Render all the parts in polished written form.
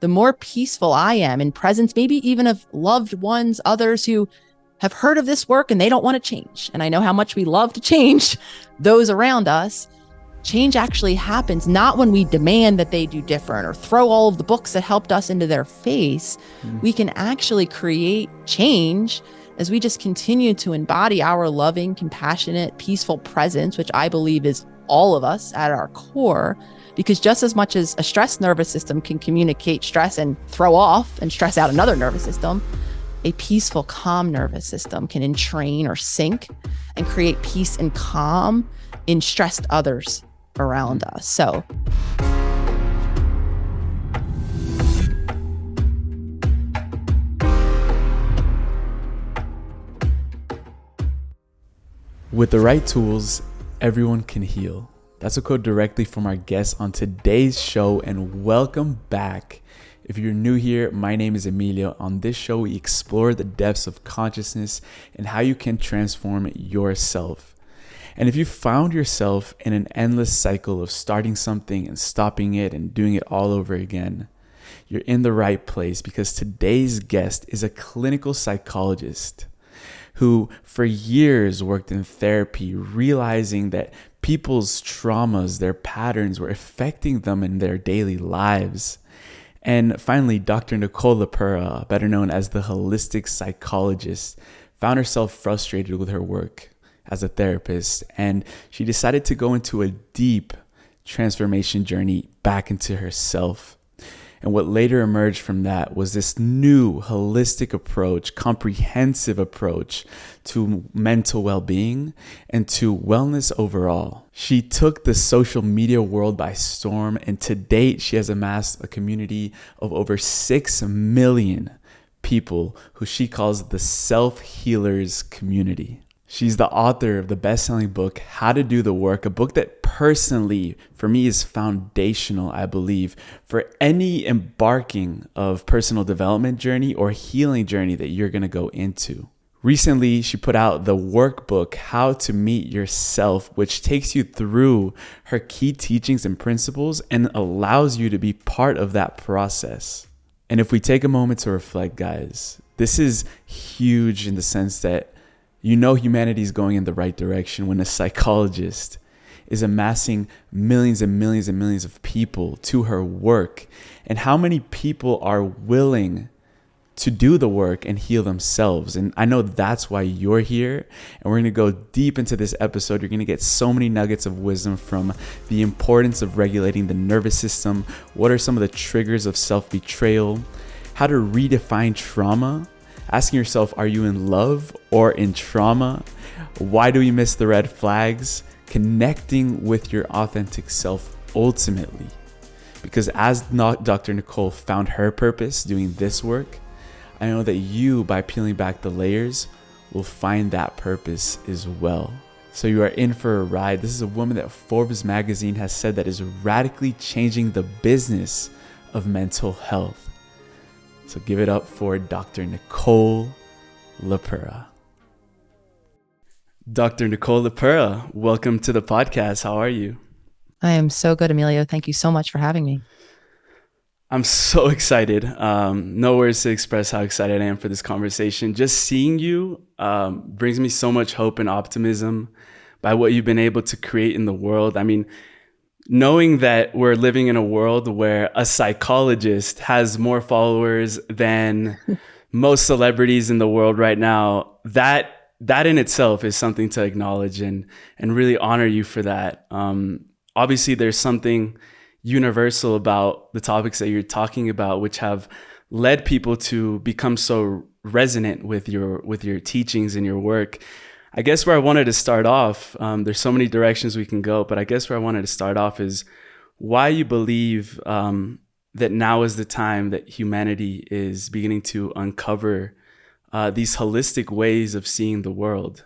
the more peaceful I am in presence, maybe even of loved ones, others who have heard of this work and they don't want to change. And I know how much we love to change those around us. Change actually happens not when we demand that they do different or throw all of the books that helped us into their face. We can actually create change as we just continue to embody our loving, compassionate, peaceful presence, which I believe is all of us at our core. Because just as much as a stressed nervous system can communicate stress and throw off and stress out another nervous system, a peaceful, calm nervous system can entrain or sync and create peace and calm in stressed others around us. So with the right tools, everyone can heal. That's a quote directly from our guest on today's show, and welcome back. If you're new here, my name is Emilio. On this show, we explore the depths of consciousness and how you can transform yourself. And if you found yourself in an endless cycle of starting something and stopping it and doing it all over again, you're in the right place, because today's guest is a clinical psychologist who for years worked in therapy, realizing that people's traumas, their patterns were affecting them in their daily lives. And finally, Dr. Nicole LePera, better known as the holistic psychologist, found herself frustrated with her work as a therapist, and she decided to go into a deep transformation journey back into herself. And what later emerged from that was this new holistic approach, comprehensive approach to mental well-being and to wellness overall. She took the social media world by storm, and to date, she has amassed a community of over 6 million people who she calls the SelfHealers community. She's the author of the best-selling book, How to Do the Work, a book that personally, for me, is foundational, I believe, for any embarking of personal development journey or healing journey that you're going to go into. Recently, she put out the workbook, How to Meet Yourself, which takes you through her key teachings and principles and allows you to be part of that process. And if we take a moment to reflect, guys, this is huge in the sense that you know humanity is going in the right direction when a psychologist is amassing millions and millions and millions of people to her work. And how many people are willing to do the work and heal themselves? And I know that's why you're here. And we're going to go deep into this episode. You're going to get so many nuggets of wisdom from the importance of regulating the nervous system. What are some of the triggers of self-betrayal? How to redefine trauma. Asking yourself, are you in love or in trauma? Why do we miss the red flags? Connecting with your authentic self ultimately. Because as Dr. Nicole found her purpose doing this work, I know that you, by peeling back the layers, will find that purpose as well. So you are in for a ride. This is a woman that Forbes magazine has said that is radically changing the business of mental health. So give it up for Dr. Nicole LePera. Dr. Nicole LePera, welcome to the podcast. How are you? I am so good, Emilio. Thank you so much for having me. I'm so excited. No words to express how excited I am for this conversation. Just seeing you brings me so much hope and optimism by what you've been able to create in the world. I mean, knowing that we're living in a world where a psychologist has more followers than most celebrities in the world right now, that in itself is something to acknowledge and really honor you for that. Obviously, there's something universal about the topics that you're talking about, which have led people to become so resonant with your teachings and your work. I guess where I wanted to start off, there's so many directions we can go, but I guess where I wanted to start off is why you believe that now is the time that humanity is beginning to uncover these holistic ways of seeing the world.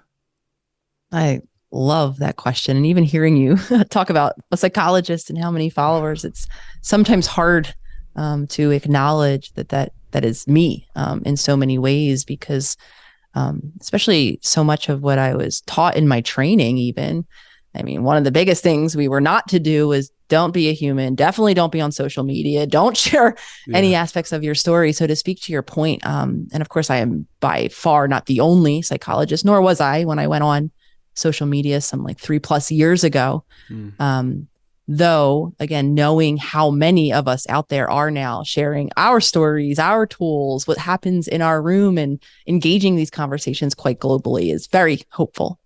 I love that question. And even hearing you talk about a psychologist and how many followers, it's sometimes hard to acknowledge that is me in so many ways, because especially so much of what I was taught in my training, even, I mean, one of the biggest things we were not to do was don't be a human. Definitely don't be on social media. Don't share any aspects of your story. So to speak to your point, and of course I am by far not the only psychologist, nor was I when I went on social media some like 3+ years ago. Though, again, knowing how many of us out there are now sharing our stories, our tools, what happens in our room, and engaging these conversations quite globally is very hopeful,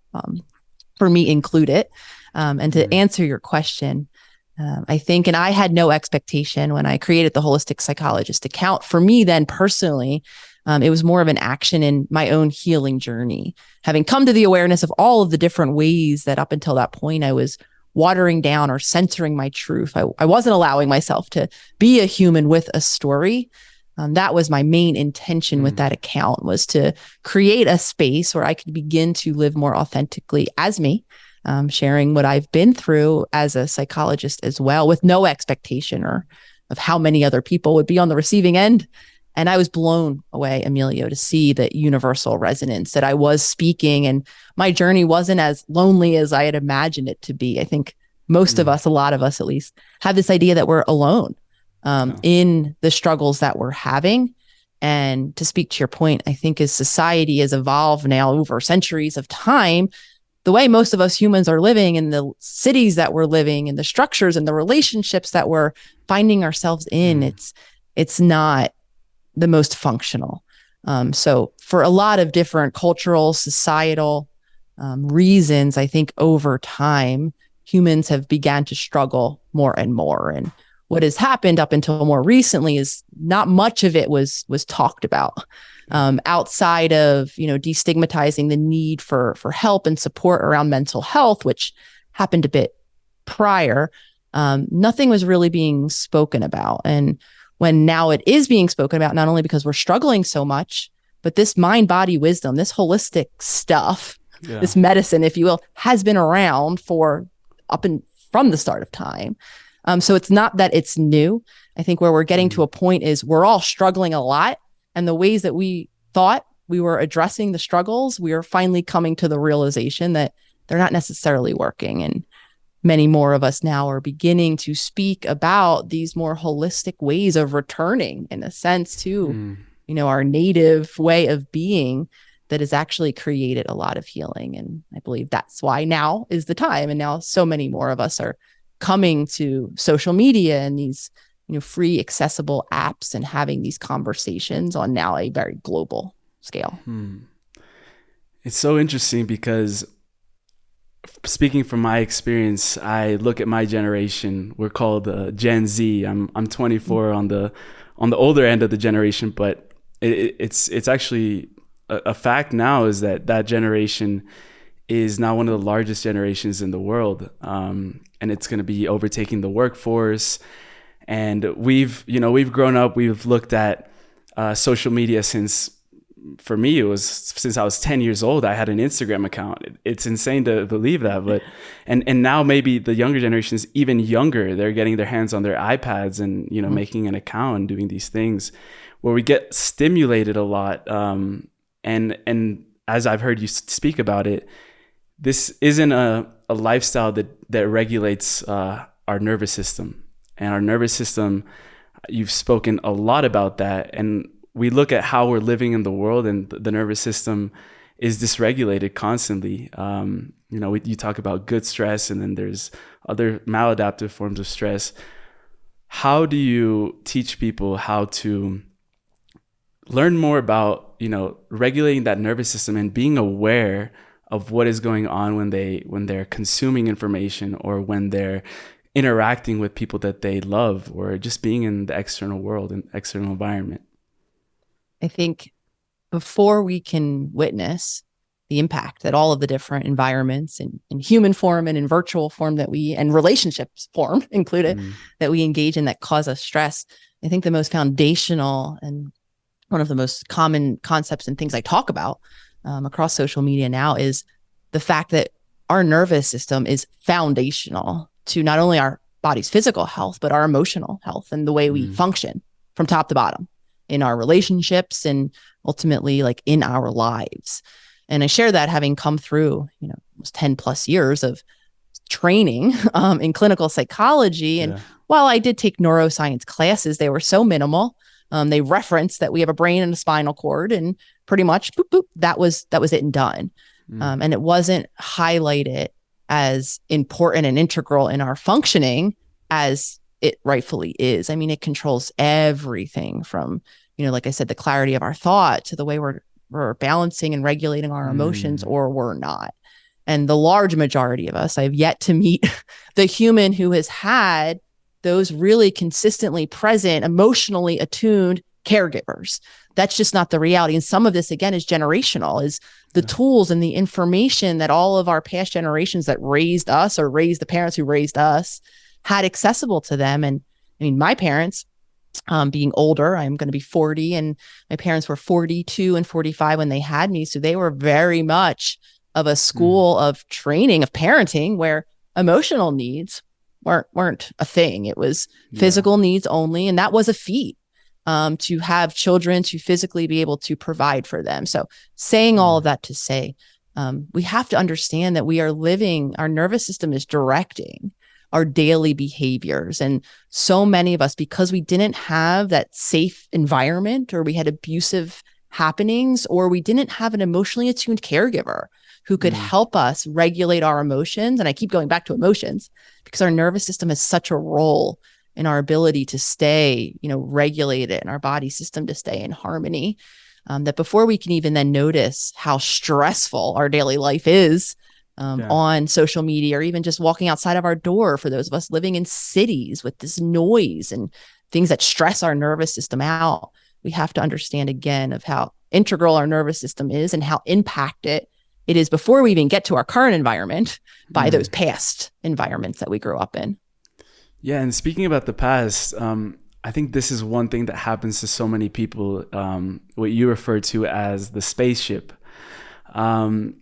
for me included. And to answer your question, I think, and I had no expectation when I created the Holistic Psychologist account. For me then personally, it was more of an action in my own healing journey, having come to the awareness of all of the different ways that up until that point I was watering down or censoring my truth. I wasn't allowing myself to be a human with a story. That was my main intention with that account, was to create a space where I could begin to live more authentically as me, sharing what I've been through as a psychologist as well, with no expectation or of how many other people would be on the receiving end. And I was blown away, Emilio, to see the universal resonance that I was speaking. And my journey wasn't as lonely as I had imagined it to be. I think most of us, a lot of us at least, have this idea that we're alone in the struggles that we're having. And to speak to your point, I think as society has evolved now over centuries of time, the way most of us humans are living, in the cities that we're living, in the structures and the relationships that we're finding ourselves in, it's not the most functional. So for a lot of different cultural, societal reasons, I think over time, humans have began to struggle more and more. And what has happened up until more recently is not much of it was talked about, outside of, destigmatizing the need for help and support around mental health, which happened a bit prior. Nothing was really being spoken about. And when now it is being spoken about, not only because we're struggling so much, but this mind, body, wisdom, this holistic stuff, this medicine, if you will, has been around for from the start of time. So it's not that it's new. I think where we're getting to a point is we're all struggling a lot. And the ways that we thought we were addressing the struggles, we are finally coming to the realization that they're not necessarily working. And many more of us now are beginning to speak about these more holistic ways of returning, in a sense, to, our native way of being that has actually created a lot of healing. And I believe that's why now is the time. And now so many more of us are coming to social media and these, free accessible apps and having these conversations on now a very global scale. It's so interesting because, speaking from my experience, I look at my generation. We're called Gen Z. I'm 24 on the older end of the generation, but it's actually a fact now is that generation is now one of the largest generations in the world, and it's going to be overtaking the workforce. And we've grown up. We've looked at social media since. For me, it was since I was 10 years old, I had an Instagram account. It's insane to believe that, but and now maybe the younger generation is even younger. They're getting their hands on their iPads and making an account and doing these things, where we get stimulated a lot. And as I've heard you speak about it, this isn't a lifestyle that regulates our nervous system. And our nervous system, you've spoken a lot about that, and we look at how we're living in the world, and the nervous system is dysregulated constantly. You talk about good stress, and then there's other maladaptive forms of stress. How do you teach people how to learn more about, regulating that nervous system and being aware of what is going on when they're consuming information, or when they're interacting with people that they love, or just being in the external world and external environment? I think before we can witness the impact that all of the different environments in human form and in virtual form and relationships form included, that we engage in that cause us stress, I think the most foundational and one of the most common concepts and things I talk about across social media now is the fact that our nervous system is foundational to not only our body's physical health, but our emotional health and the way we function from top to bottom in our relationships and ultimately like in our lives. And I share that having come through, almost 10+ years of training in clinical psychology. And while I did take neuroscience classes, they were so minimal. They referenced that we have a brain and a spinal cord, and pretty much boop, boop, that was it and done. And it wasn't highlighted as important and integral in our functioning as it rightfully is. I mean, it controls everything from, like I said, the clarity of our thought to the way we're balancing and regulating our emotions, or we're not. And the large majority of us, I have yet to meet the human who has had those really consistently present, emotionally attuned caregivers. That's just not the reality. And some of this, again, is generational, is the tools and the information that all of our past generations that raised us or raised the parents who raised us had accessible to them. And I mean, my parents, being older, I'm going to be 40, and my parents were 42 and 45 when they had me. So they were very much of a school of training, of parenting, where emotional needs weren't a thing. It was physical needs only. And that was a feat, to have children to physically be able to provide for them. So saying all of that to say, we have to understand that we are living, our nervous system is directing our daily behaviors. And so many of us, because we didn't have that safe environment, or we had abusive happenings, or we didn't have an emotionally attuned caregiver who could help us regulate our emotions. And I keep going back to emotions because our nervous system has such a role in our ability to stay, regulated, and our body system to stay in harmony, that before we can even then notice how stressful our daily life is, on social media, or even just walking outside of our door, for those of us living in cities with this noise and things that stress our nervous system out, we have to understand again of how integral our nervous system is and how impacted it is before we even get to our current environment by those past environments that we grew up in. Yeah. And speaking about the past, I think this is one thing that happens to so many people, what you refer to as the spaceship.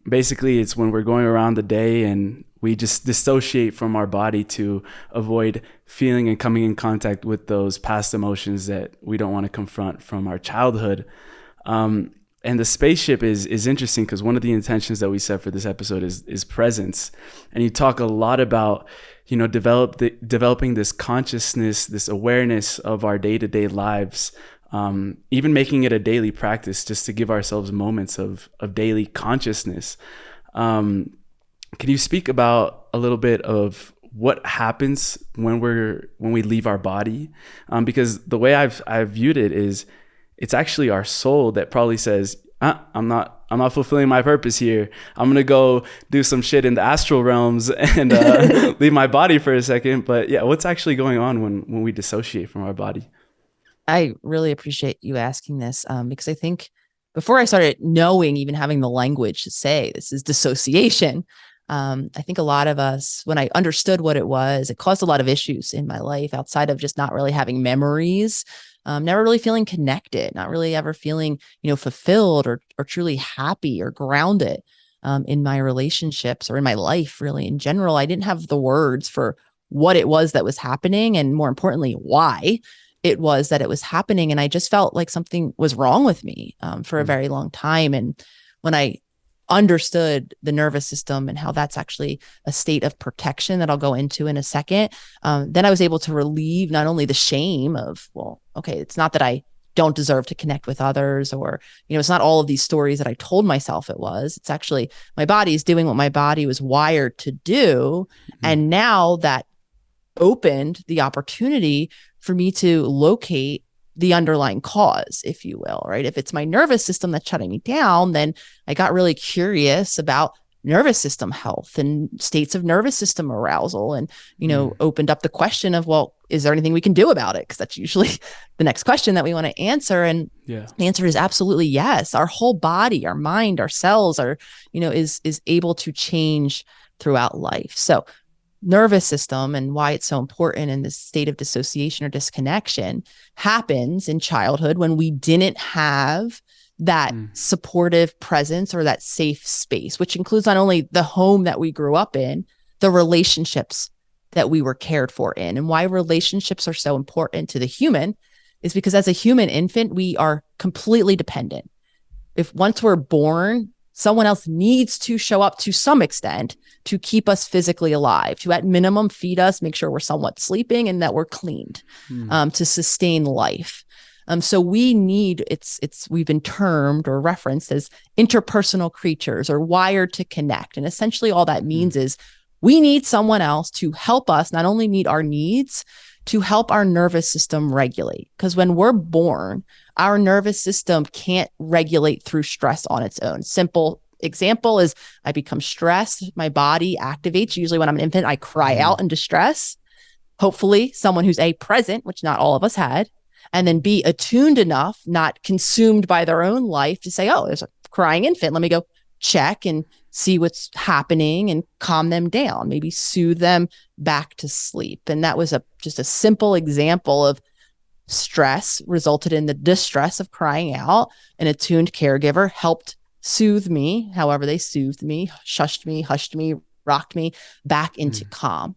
Basically, it's when we're going around the day and we just dissociate from our body to avoid feeling and coming in contact with those past emotions that we don't want to confront from our childhood. And the spaceship is interesting because one of the intentions that we set for this episode is presence. And you talk a lot about, developing this consciousness, this awareness of our day-to-day lives, even making it a daily practice just to give ourselves moments of daily consciousness. Can you speak about a little bit of what happens when we leave our body? Because the way I've viewed it is, it's actually our soul that probably says, I'm not fulfilling my purpose here. I'm gonna go do some shit in the astral realms and leave my body for a second. But yeah, what's actually going on when we dissociate from our body? I really appreciate you asking this, because I think before I started knowing, even having the language to say this is dissociation, I think a lot of us, when I understood what it was, it caused a lot of issues in my life outside of just not really having memories, never really feeling connected, not really ever feeling, fulfilled or truly happy or grounded in my relationships or in my life, really in general. I didn't have the words for what it was that was happening, and more importantly, why it was that it was happening. And I just felt like something was wrong with me for a very long time. And when I understood the nervous system and how that's actually a state of protection that I'll go into in a second, then I was able to relieve not only the shame of, well, okay, it's not that I don't deserve to connect with others, or, it's not all of these stories that I told myself it was. It's actually my body is doing what my body was wired to do. And now that opened the opportunity for me to locate the underlying cause, if you will, right? If it's my nervous system that's shutting me down, then I got really curious about nervous system health and states of nervous system arousal, and, opened up the question of, well, is there anything we can do about it? Because that's usually the next question that we want to answer. And the answer is absolutely yes. Our whole body, our mind, our cells are, is able to change throughout life. So nervous system and why it's so important in this state of dissociation or disconnection happens in childhood when we didn't have that supportive presence or that safe space, which includes not only the home that we grew up in, the relationships that we were cared for in. And why relationships are so important to the human is because as a human infant, we are completely dependent. If once we're born, someone else needs to show up to some extent to keep us physically alive, to at minimum feed us, make sure we're somewhat sleeping and that we're cleaned, to sustain life. So we need, we've been termed or referenced as interpersonal creatures or wired to connect. And essentially all that means is we need someone else to help us not only meet our needs, to help our nervous system regulate. Because when we're born, our nervous system can't regulate through stress on its own. Simple example is I become stressed, my body activates. Usually when I'm an infant, I cry out in distress. Hopefully someone who's A, present, which not all of us had, and then B, attuned enough, not consumed by their own life to say, oh, there's a crying infant. Let me go check and see what's happening and calm them down, maybe soothe them back to sleep. And that was just a simple example of stress resulted in the distress of crying out. An attuned caregiver helped soothe me, however they soothed me, hushed me, rocked me back into calm.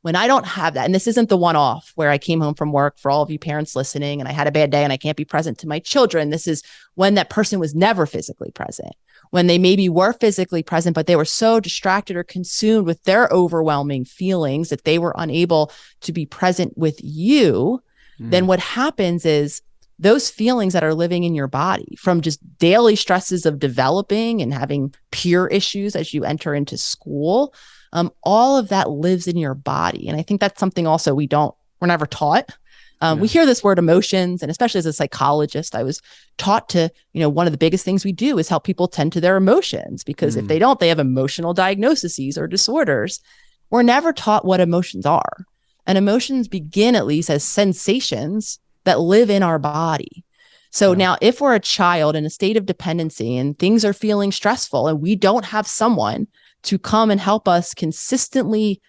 When I don't have that, and this isn't the one-off where I came home from work, for all of you parents listening, and I had a bad day and I can't be present to my children. This is when that person was never physically present, when they maybe were physically present, but they were so distracted or consumed with their overwhelming feelings that they were unable to be present with you. Then what happens is those feelings that are living in your body from just daily stresses of developing and having peer issues as you enter into school, all of that lives in your body. And I think that's something also we're never taught. We hear this word emotions, and especially as a psychologist, I was taught to, one of the biggest things we do is help people tend to their emotions, because if they don't, they have emotional diagnoses or disorders. We're never taught what emotions are. And emotions begin at least as sensations that live in our body. So now if we're a child in a state of dependency and things are feeling stressful and we don't have someone to come and help us consistently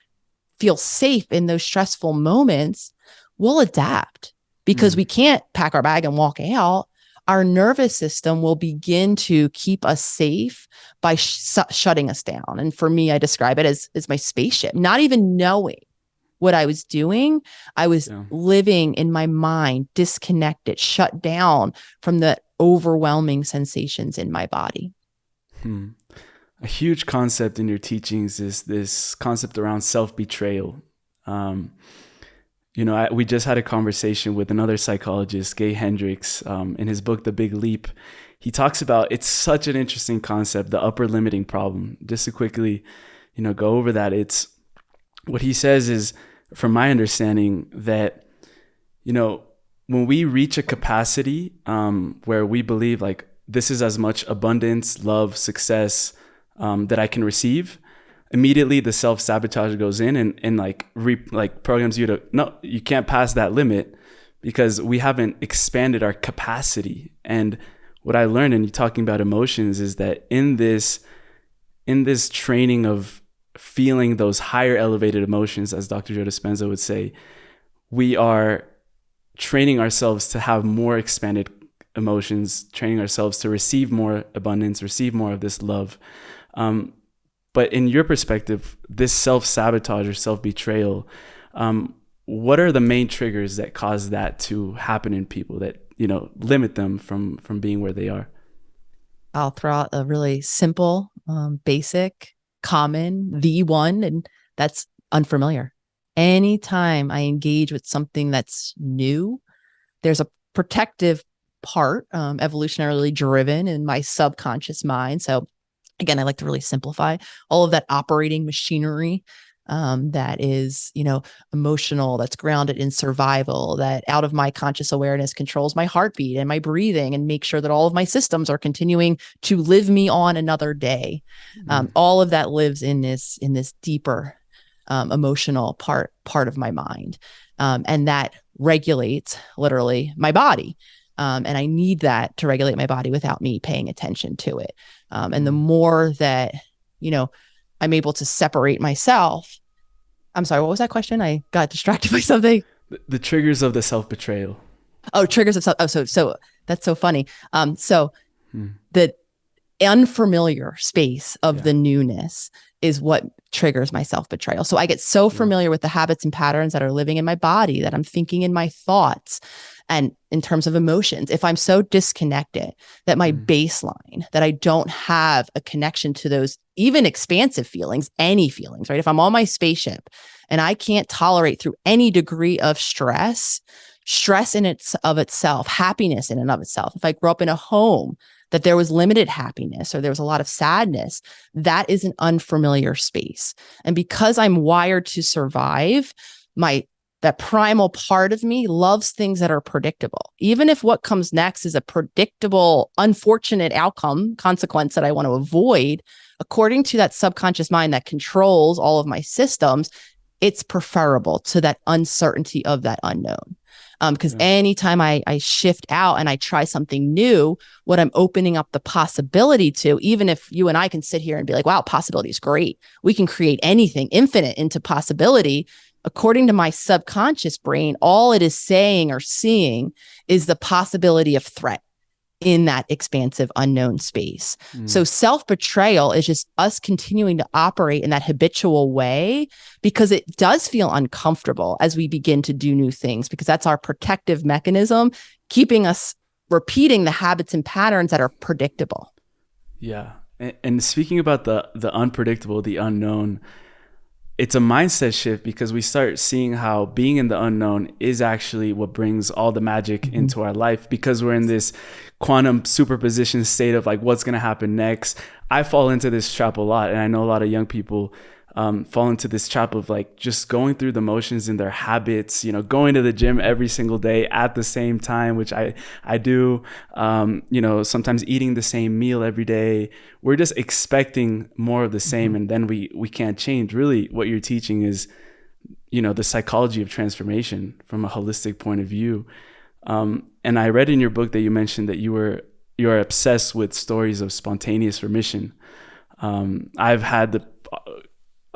feel safe in those stressful moments, we'll adapt because we can't pack our bag and walk out. Our nervous system will begin to keep us safe by shutting us down. And for me, I describe it as my spaceship, not even knowing what I was doing. I was living in my mind, disconnected, shut down from the overwhelming sensations in my body. A huge concept in your teachings is this concept around self-betrayal. We just had a conversation with another psychologist, Gay Hendricks, in his book, The Big Leap. He talks about, it's such an interesting concept, the upper limiting problem. Just to quickly, go over that. It's what he says is, from my understanding, that, when we reach a capacity where we believe like this is as much abundance, love, success that I can receive, immediately the self-sabotage goes in and programs you to, no, you can't pass that limit because we haven't expanded our capacity. And what I learned in you talking about emotions is that in this training of feeling those higher elevated emotions, as Dr. Joe Dispenza would say, we are training ourselves to have more expanded emotions, training ourselves to receive more abundance, receive more of this love. But in your perspective, this self-sabotage or self-betrayal, what are the main triggers that cause that to happen in people that, limit them from being where they are? I'll throw out a really simple, basic, common, the one, and that's unfamiliar. Anytime I engage with something that's new, there's a protective part, evolutionarily driven in my subconscious mind. So again, I like to really simplify all of that operating machinery that is, emotional, that's grounded in survival, that out of my conscious awareness controls my heartbeat and my breathing and make sure that all of my systems are continuing to live me on another day. All of that lives in this deeper emotional part of my mind. And that regulates literally my body. And I need that to regulate my body without me paying attention to it. And the more that, I'm able to separate myself. I'm sorry, what was that question? I got distracted by something. The triggers of the self-betrayal. Oh, triggers of self. Oh, so that's so funny. The unfamiliar space of the newness is what triggers my self-betrayal. So I get so familiar with the habits and patterns that are living in my body, that I'm thinking in my thoughts, And in terms of emotions, if I'm so disconnected that my baseline, that I don't have a connection to those even expansive feelings, any feelings, right? If I'm on my spaceship and I can't tolerate through any degree of stress in of itself, happiness in and of itself. If I grew up in a home that there was limited happiness or there was a lot of sadness, that is an unfamiliar space. And because I'm wired to survive, that primal part of me loves things that are predictable. Even if what comes next is a predictable, unfortunate consequence that I want to avoid, according to that subconscious mind that controls all of my systems, it's preferable to that uncertainty of that unknown. Because anytime I shift out and I try something new, what I'm opening up the possibility to, even if you and I can sit here and be like, wow, possibility is great. We can create anything infinite into possibility. According to my subconscious brain, all it is saying or seeing is the possibility of threat in that expansive unknown space. So self-betrayal is just us continuing to operate in that habitual way because it does feel uncomfortable as we begin to do new things, because that's our protective mechanism, keeping us repeating the habits and patterns that are predictable. Yeah. And speaking about the unpredictable, the unknown, it's a mindset shift because we start seeing how being in the unknown is actually what brings all the magic into our life, because we're in this quantum superposition state of like, what's going to happen next? I fall into this trap a lot. And I know a lot of young people fall into this trap of like just going through the motions in their habits, going to the gym every single day at the same time, which I do, sometimes eating the same meal every day. We're just expecting more of the same. And then we can't change. Really, what you're teaching is, the psychology of transformation from a holistic point of view. And I read in your book that you mentioned that you're obsessed with stories of spontaneous remission. I've had the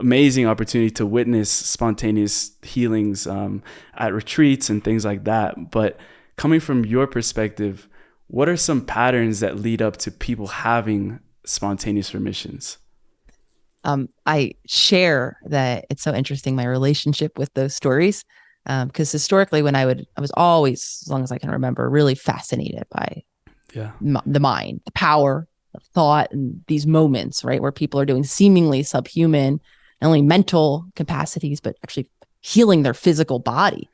amazing opportunity to witness spontaneous healings at retreats and things like that. But coming from your perspective, what are some patterns that lead up to people having spontaneous remissions? I share that it's so interesting, my relationship with those stories, because historically I was always, as long as I can remember, really fascinated by the mind, the power of thought, and these moments, right, where people are doing seemingly subhuman, not only mental capacities, but actually healing their physical body.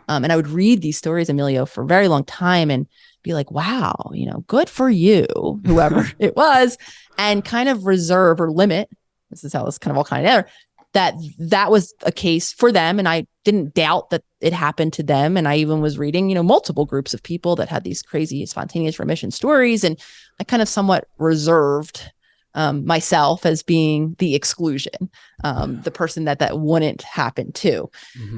And I would read these stories, Emilio, for a very long time and be like, wow, good for you, whoever it was, and kind of reserve or limit. This is how it's kind of all kind of that was a case for them. And I didn't doubt that it happened to them. And I even was reading, multiple groups of people that had these crazy spontaneous remission stories. And I kind of somewhat reserved myself as being the exclusion, the person that wouldn't happen to.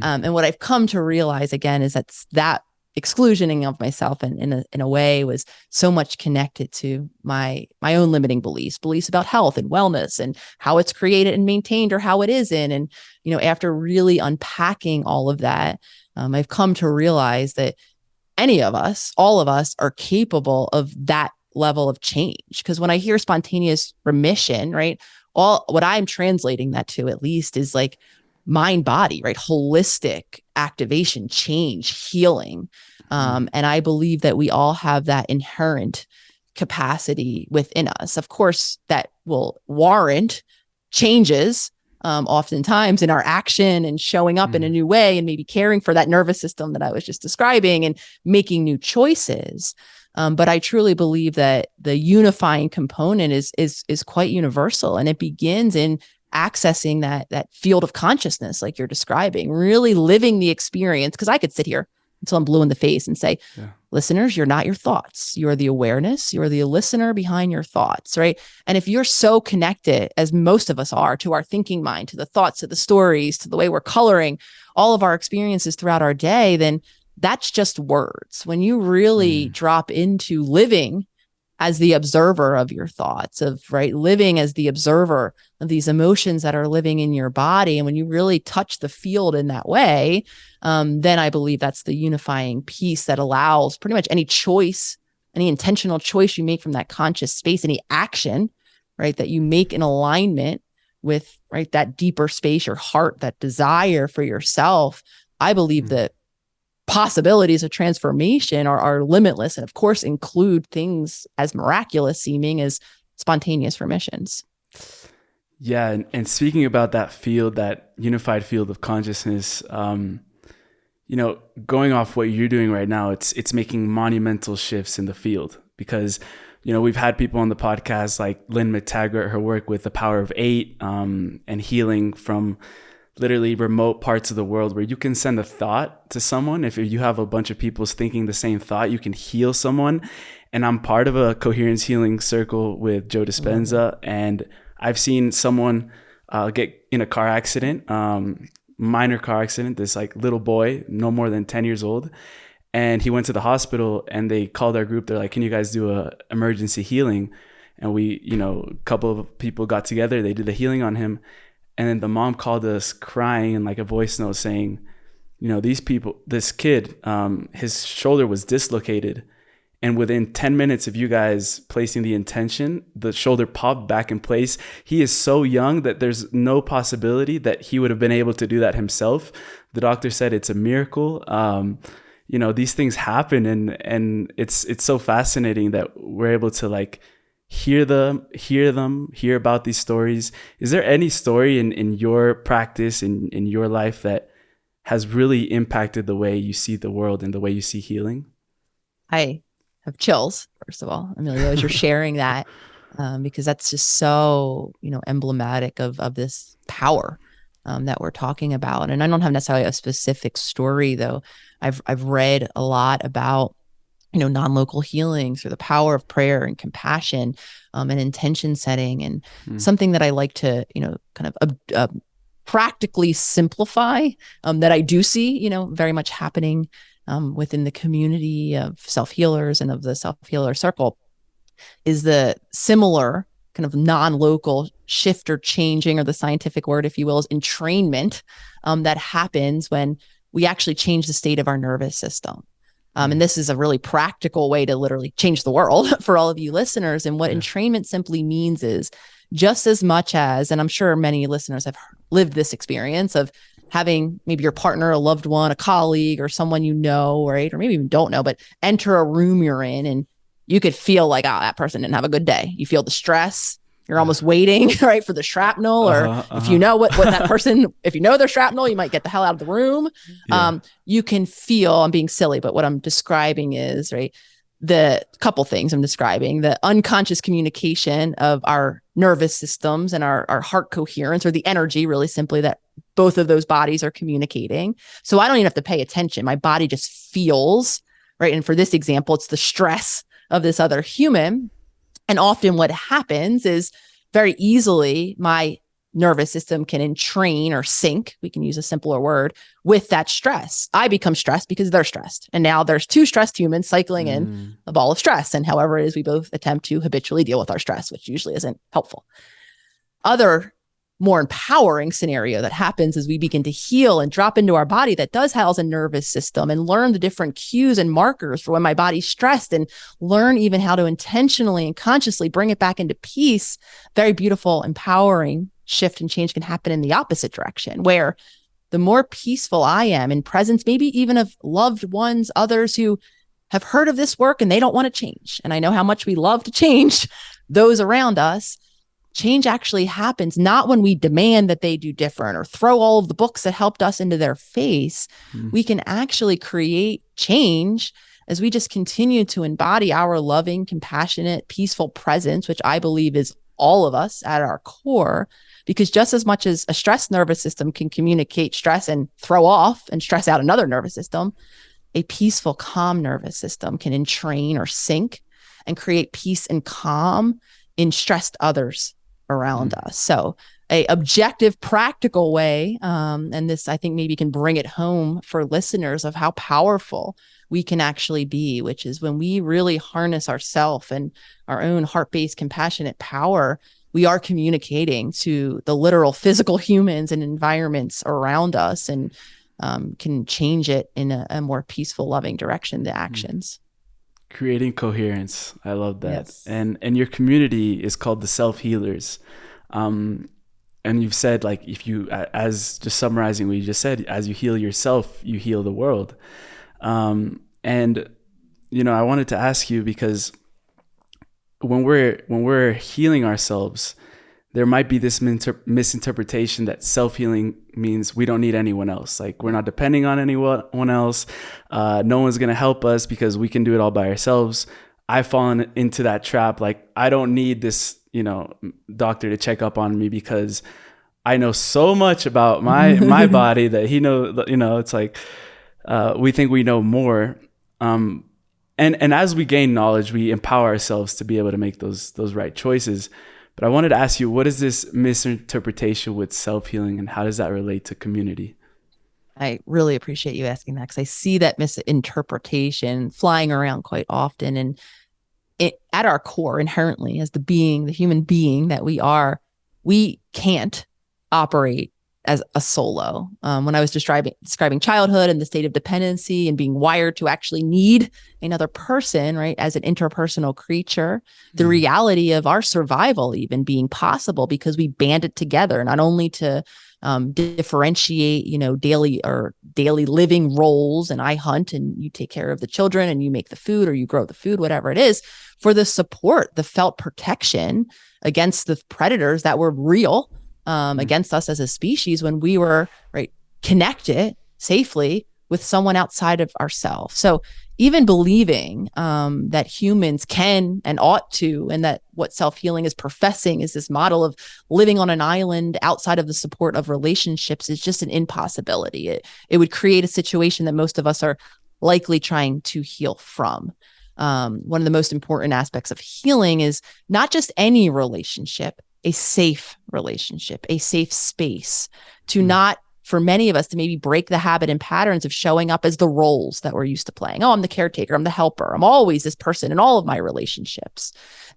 And what I've come to realize again is that exclusioning of myself in a way was so much connected to my own limiting beliefs about health and wellness and how it's created and maintained or how it isn't. And, after really unpacking all of that, I've come to realize that all of us are capable of that level of change. Because when I hear spontaneous remission, right, what I'm translating that to at least is like mind body, right, holistic activation, change, healing. And I believe that we all have that inherent capacity within us. Of course, that will warrant changes oftentimes in our action and showing up in a new way and maybe caring for that nervous system that I was just describing and making new choices. But I truly believe that the unifying component is quite universal, and it begins in accessing that field of consciousness, like you're describing, really living the experience. Because I could sit here until I'm blue in the face and say, listeners, you're not your thoughts. You're the awareness. You're the listener behind your thoughts, right? And if you're so connected, as most of us are, to our thinking mind, to the thoughts, to the stories, to the way we're coloring all of our experiences throughout our day, then that's just words. When you really drop into living as the observer of your thoughts, living as the observer of these emotions that are living in your body, and when you really touch the field in that way, then I believe that's the unifying piece that allows pretty much any choice, any intentional choice you make from that conscious space, any action, right, that you make in alignment with, that deeper space, your heart, that desire for yourself. I believe that possibilities of transformation are limitless, and of course include things as miraculous seeming as spontaneous remissions. Yeah, and speaking about that field, that unified field of consciousness, going off what you're doing right now, it's making monumental shifts in the field, because we've had people on the podcast like Lynn McTaggart, her work with the power of 8, and healing from literally remote parts of the world, where you can send a thought to someone. If you have a bunch of people thinking the same thought, you can heal someone. And I'm part of a coherence healing circle with Joe Dispenza, and I've seen someone get in a car accident, minor car accident, this like little boy, no more than 10 years old. And he went to the hospital, and they called our group. They're like, can you guys do a emergency healing? And we, a couple of people got together, they did the healing on him. And then the mom called us crying in like a voice note saying, this kid, his shoulder was dislocated. And within 10 minutes of you guys placing the intention, the shoulder popped back in place. He is so young that there's no possibility that he would have been able to do that himself. The doctor said it's a miracle. These things happen, and it's so fascinating that we're able to like hear about these stories. Is there any story in your practice, in your life, that has really impacted the way you see the world and the way you see healing? I have chills, first of all, Emilio, as you're sharing that, because that's just so, emblematic of this power that we're talking about. And I don't have necessarily a specific story, though. I've read a lot about, non-local healings, or the power of prayer and compassion, and intention setting. And something that I like to, kind of practically simplify, that I do see, very much happening within the community of self-healers and of the self-healer circle, is the similar kind of non-local shift or changing, or the scientific word, if you will, is entrainment, that happens when we actually change the state of our nervous system. And this is a really practical way to literally change the world for all of you listeners. And what entrainment simply means is, just as much as, and I'm sure many listeners have lived this experience of having maybe your partner, a loved one, a colleague, or someone right, or maybe even don't know, but enter a room you're in, and you could feel like, that person didn't have a good day. You feel the stress. You're almost waiting, right, for the shrapnel, or if you know what that person, if you know their shrapnel, you might get the hell out of the room. Yeah. You can feel, I'm being silly, but what I'm describing is, right, the couple things I'm describing, the unconscious communication of our nervous systems and our heart coherence, or the energy, really simply, that both of those bodies are communicating. So I don't even have to pay attention. My body just feels, right? And for this example, it's the stress of this other human. And often what happens is, very easily, my nervous system can entrain or sync, we can use a simpler word, with that stress. I become stressed because they're stressed. And now there's two stressed humans cycling in a ball of stress. And however it is, we both attempt to habitually deal with our stress, which usually isn't helpful. Other more empowering scenario that happens is we begin to heal and drop into our body that does house a nervous system, and learn the different cues and markers for when my body's stressed, and learn even how to intentionally and consciously bring it back into peace. Very beautiful, empowering shift and change can happen in the opposite direction, where the more peaceful I am in presence, maybe even of loved ones, others who have heard of this work and they don't want to change. And I know how much we love to change those around us. Change actually happens not when we demand that they do different or throw all of the books that helped us into their face. We can actually create change as we just continue to embody our loving, compassionate, peaceful presence, which I believe is all of us at our core. Because just as much as a stressed nervous system can communicate stress and throw off and stress out another nervous system, a peaceful, calm nervous system can entrain or sync and create peace and calm in stressed others around us. So a objective, practical way, and this I think maybe can bring it home for listeners of how powerful we can actually be, which is when we really harness ourself and our own heart-based, compassionate power, we are communicating to the literal physical humans and environments around us, and can change it in a more peaceful, loving direction, the actions. Creating coherence. I love that. Yes. And your community is called the SelfHealers. And you've said, like, if you, as just summarizing what you just said, as you heal yourself, you heal the world. And, I wanted to ask you, because when we're healing ourselves, there might be this misinterpretation that self-healing means we don't need anyone else. Like, we're not depending on anyone else. No one's going to help us because we can do it all by ourselves. I've fallen into that trap. Like, I don't need this, doctor to check up on me because I know so much about my body that he knows, it's like, we think we know more. And as we gain knowledge, we empower ourselves to be able to make those right choices. But I wanted to ask you, what is this misinterpretation with self-healing, and how does that relate to community? I really appreciate you asking that, because I see that misinterpretation flying around quite often. And at our core, inherently, as the human being that we are, we can't operate as a solo. When I was describing childhood and the state of dependency and being wired to actually need another person, right, as an interpersonal creature, the reality of our survival even being possible because we banded together, not only to differentiate, daily living roles, and I hunt and you take care of the children and you make the food or you grow the food, whatever it is, for the support, the felt protection against the predators that were real against us as a species when we were connected safely with someone outside of ourselves. So even believing that humans can and ought to, and that what self-healing is professing is this model of living on an island outside of the support of relationships, is just an impossibility. It would create a situation that most of us are likely trying to heal from. One of the most important aspects of healing is not just any relationship, a safe relationship, a safe space to not, for many of us, to maybe break the habit and patterns of showing up as the roles that we're used to playing. Oh, I'm the caretaker, I'm the helper, I'm always this person in all of my relationships.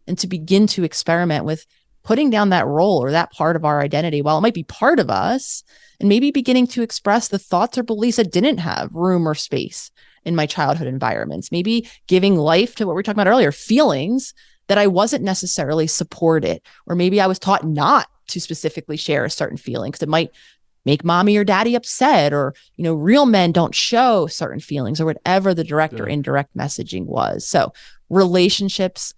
And to begin to experiment with putting down that role or that part of our identity, while it might be part of us, and maybe beginning to express the thoughts or beliefs that didn't have room or space in my childhood environments. Maybe giving life to what we were talking about earlier, feelings that I wasn't necessarily supported, or maybe I was taught not to specifically share a certain feeling because it might make mommy or daddy upset, or, real men don't show certain feelings, or whatever the direct or indirect messaging was. So relationships,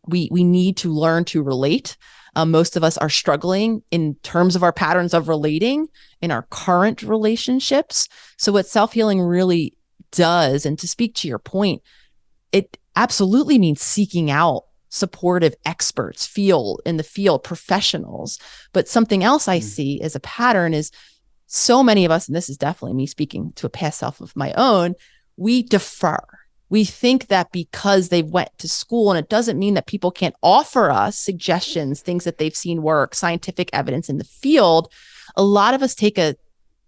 we need to learn to relate. Most of us are struggling in terms of our patterns of relating in our current relationships. So what self-healing really does, and to speak to your point, it absolutely means seeking out supportive experts, professionals. But something else I see as a pattern is so many of us, and this is definitely me speaking to a past self of my own, we defer. We think that because they went to school, and it doesn't mean that people can't offer us suggestions, things that they've seen work, scientific evidence in the field. A lot of us take a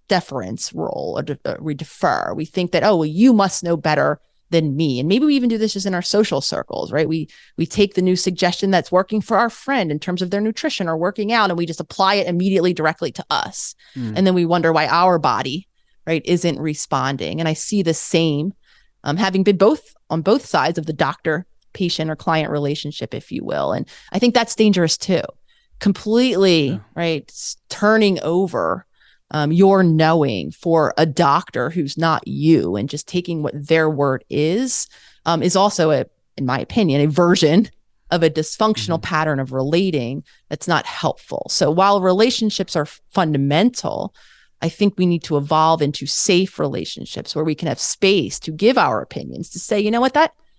deference role, or we defer. We think that, you must know better than me. And maybe we even do this just in our social circles, right? We take the new suggestion that's working for our friend in terms of their nutrition or working out, and we just apply it immediately directly to us. And then we wonder why our body, right, isn't responding. And I see the same, having been on both sides of the doctor-patient or client relationship, if you will. And I think that's dangerous too. Completely, right, turning over your knowing for a doctor who's not you, and just taking what their word is also, in my opinion, a version of a dysfunctional pattern of relating that's not helpful. So while relationships are fundamental, I think we need to evolve into safe relationships where we can have space to give our opinions, to say,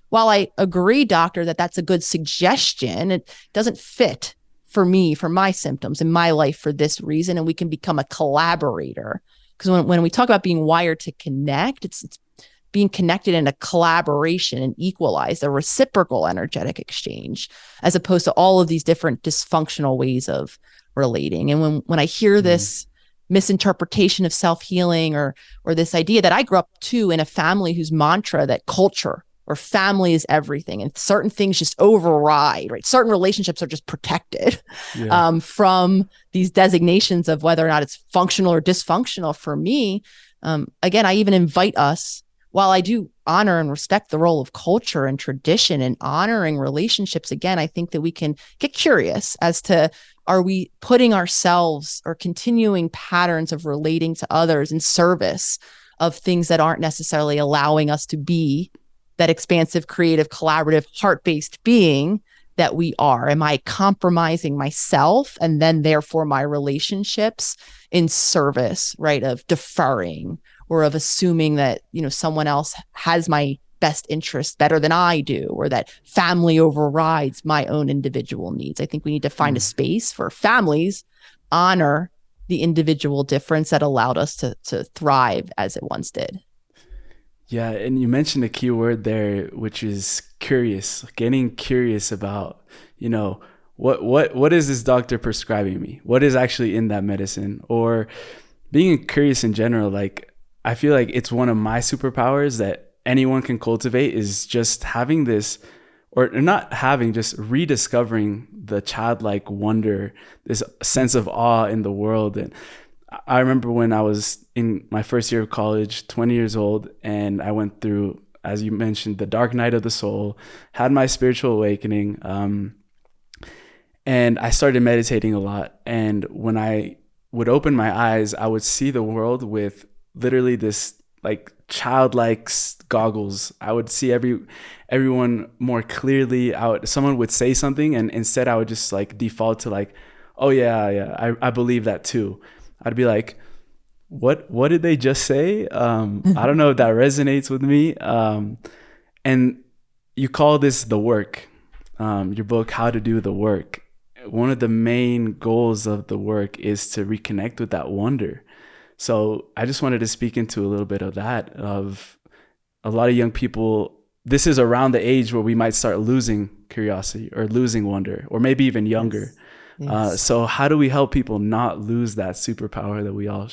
while I agree, doctor, that that's a good suggestion, it doesn't fit for me, for my symptoms in my life for this reason. And we can become a collaborator. Because when we talk about being wired to connect, it's being connected in a collaboration and equalize a reciprocal energetic exchange, as opposed to all of these different dysfunctional ways of relating. And when I hear this misinterpretation of self-healing, or this idea that I grew up too in a family whose mantra that culture or family is everything, and certain things just override, right? Certain relationships are just protected from these designations of whether or not it's functional or dysfunctional. For me, again, I even invite us, while I do honor and respect the role of culture and tradition and honoring relationships, again, I think that we can get curious as to, are we putting ourselves or continuing patterns of relating to others in service of things that aren't necessarily allowing us to be that expansive, creative, collaborative, heart-based being that we are? Am I compromising myself and then therefore my relationships in service, right, of deferring or of assuming that, someone else has my best interest better than I do, or that family overrides my own individual needs? I think we need to find a space for families, honor the individual difference that allowed us to thrive as it once did. Yeah, and you mentioned a key word there, which is curious, getting curious about, what is this doctor prescribing me? What is actually in that medicine? Or being curious in general. Like, I feel like it's one of my superpowers that anyone can cultivate, is just having this, or not having, just rediscovering the childlike wonder, this sense of awe in the world. And I remember when I was in my first year of college, 20 years old, and I went through, as you mentioned, the dark night of the soul, had my spiritual awakening, and I started meditating a lot. And when I would open my eyes, I would see the world with literally this like childlike goggles. I would see everyone more clearly. Someone would say something, and instead I would just like default to like, oh yeah, I believe that too. I'd be like, what did they just say? I don't know if that resonates with me. And you call this the work, your book, How to Do the Work. One of the main goals of the work is to reconnect with that wonder. So I just wanted to speak into a little bit of that, of a lot of young people. This is around the age where we might start losing curiosity or losing wonder, or maybe even younger. Yes. So how do we help people not lose that superpower that we all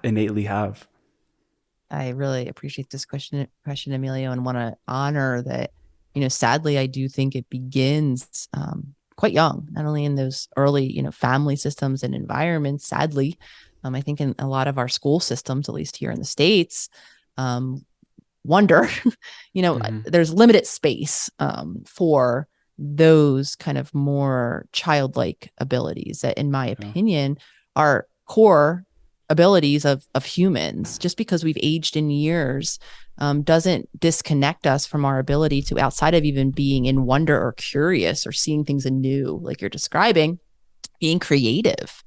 innately have? I really appreciate this question, Emilio, and want to honor that, sadly, I do think it begins quite young, not only in those early, family systems and environments. Sadly, I think in a lot of our school systems, at least here in the States, wonder, there's limited space for those kind of more childlike abilities that, in my opinion, are core abilities of humans. Just because we've aged in years doesn't disconnect us from our ability to, outside of even being in wonder or curious or seeing things anew, like you're describing, being creative,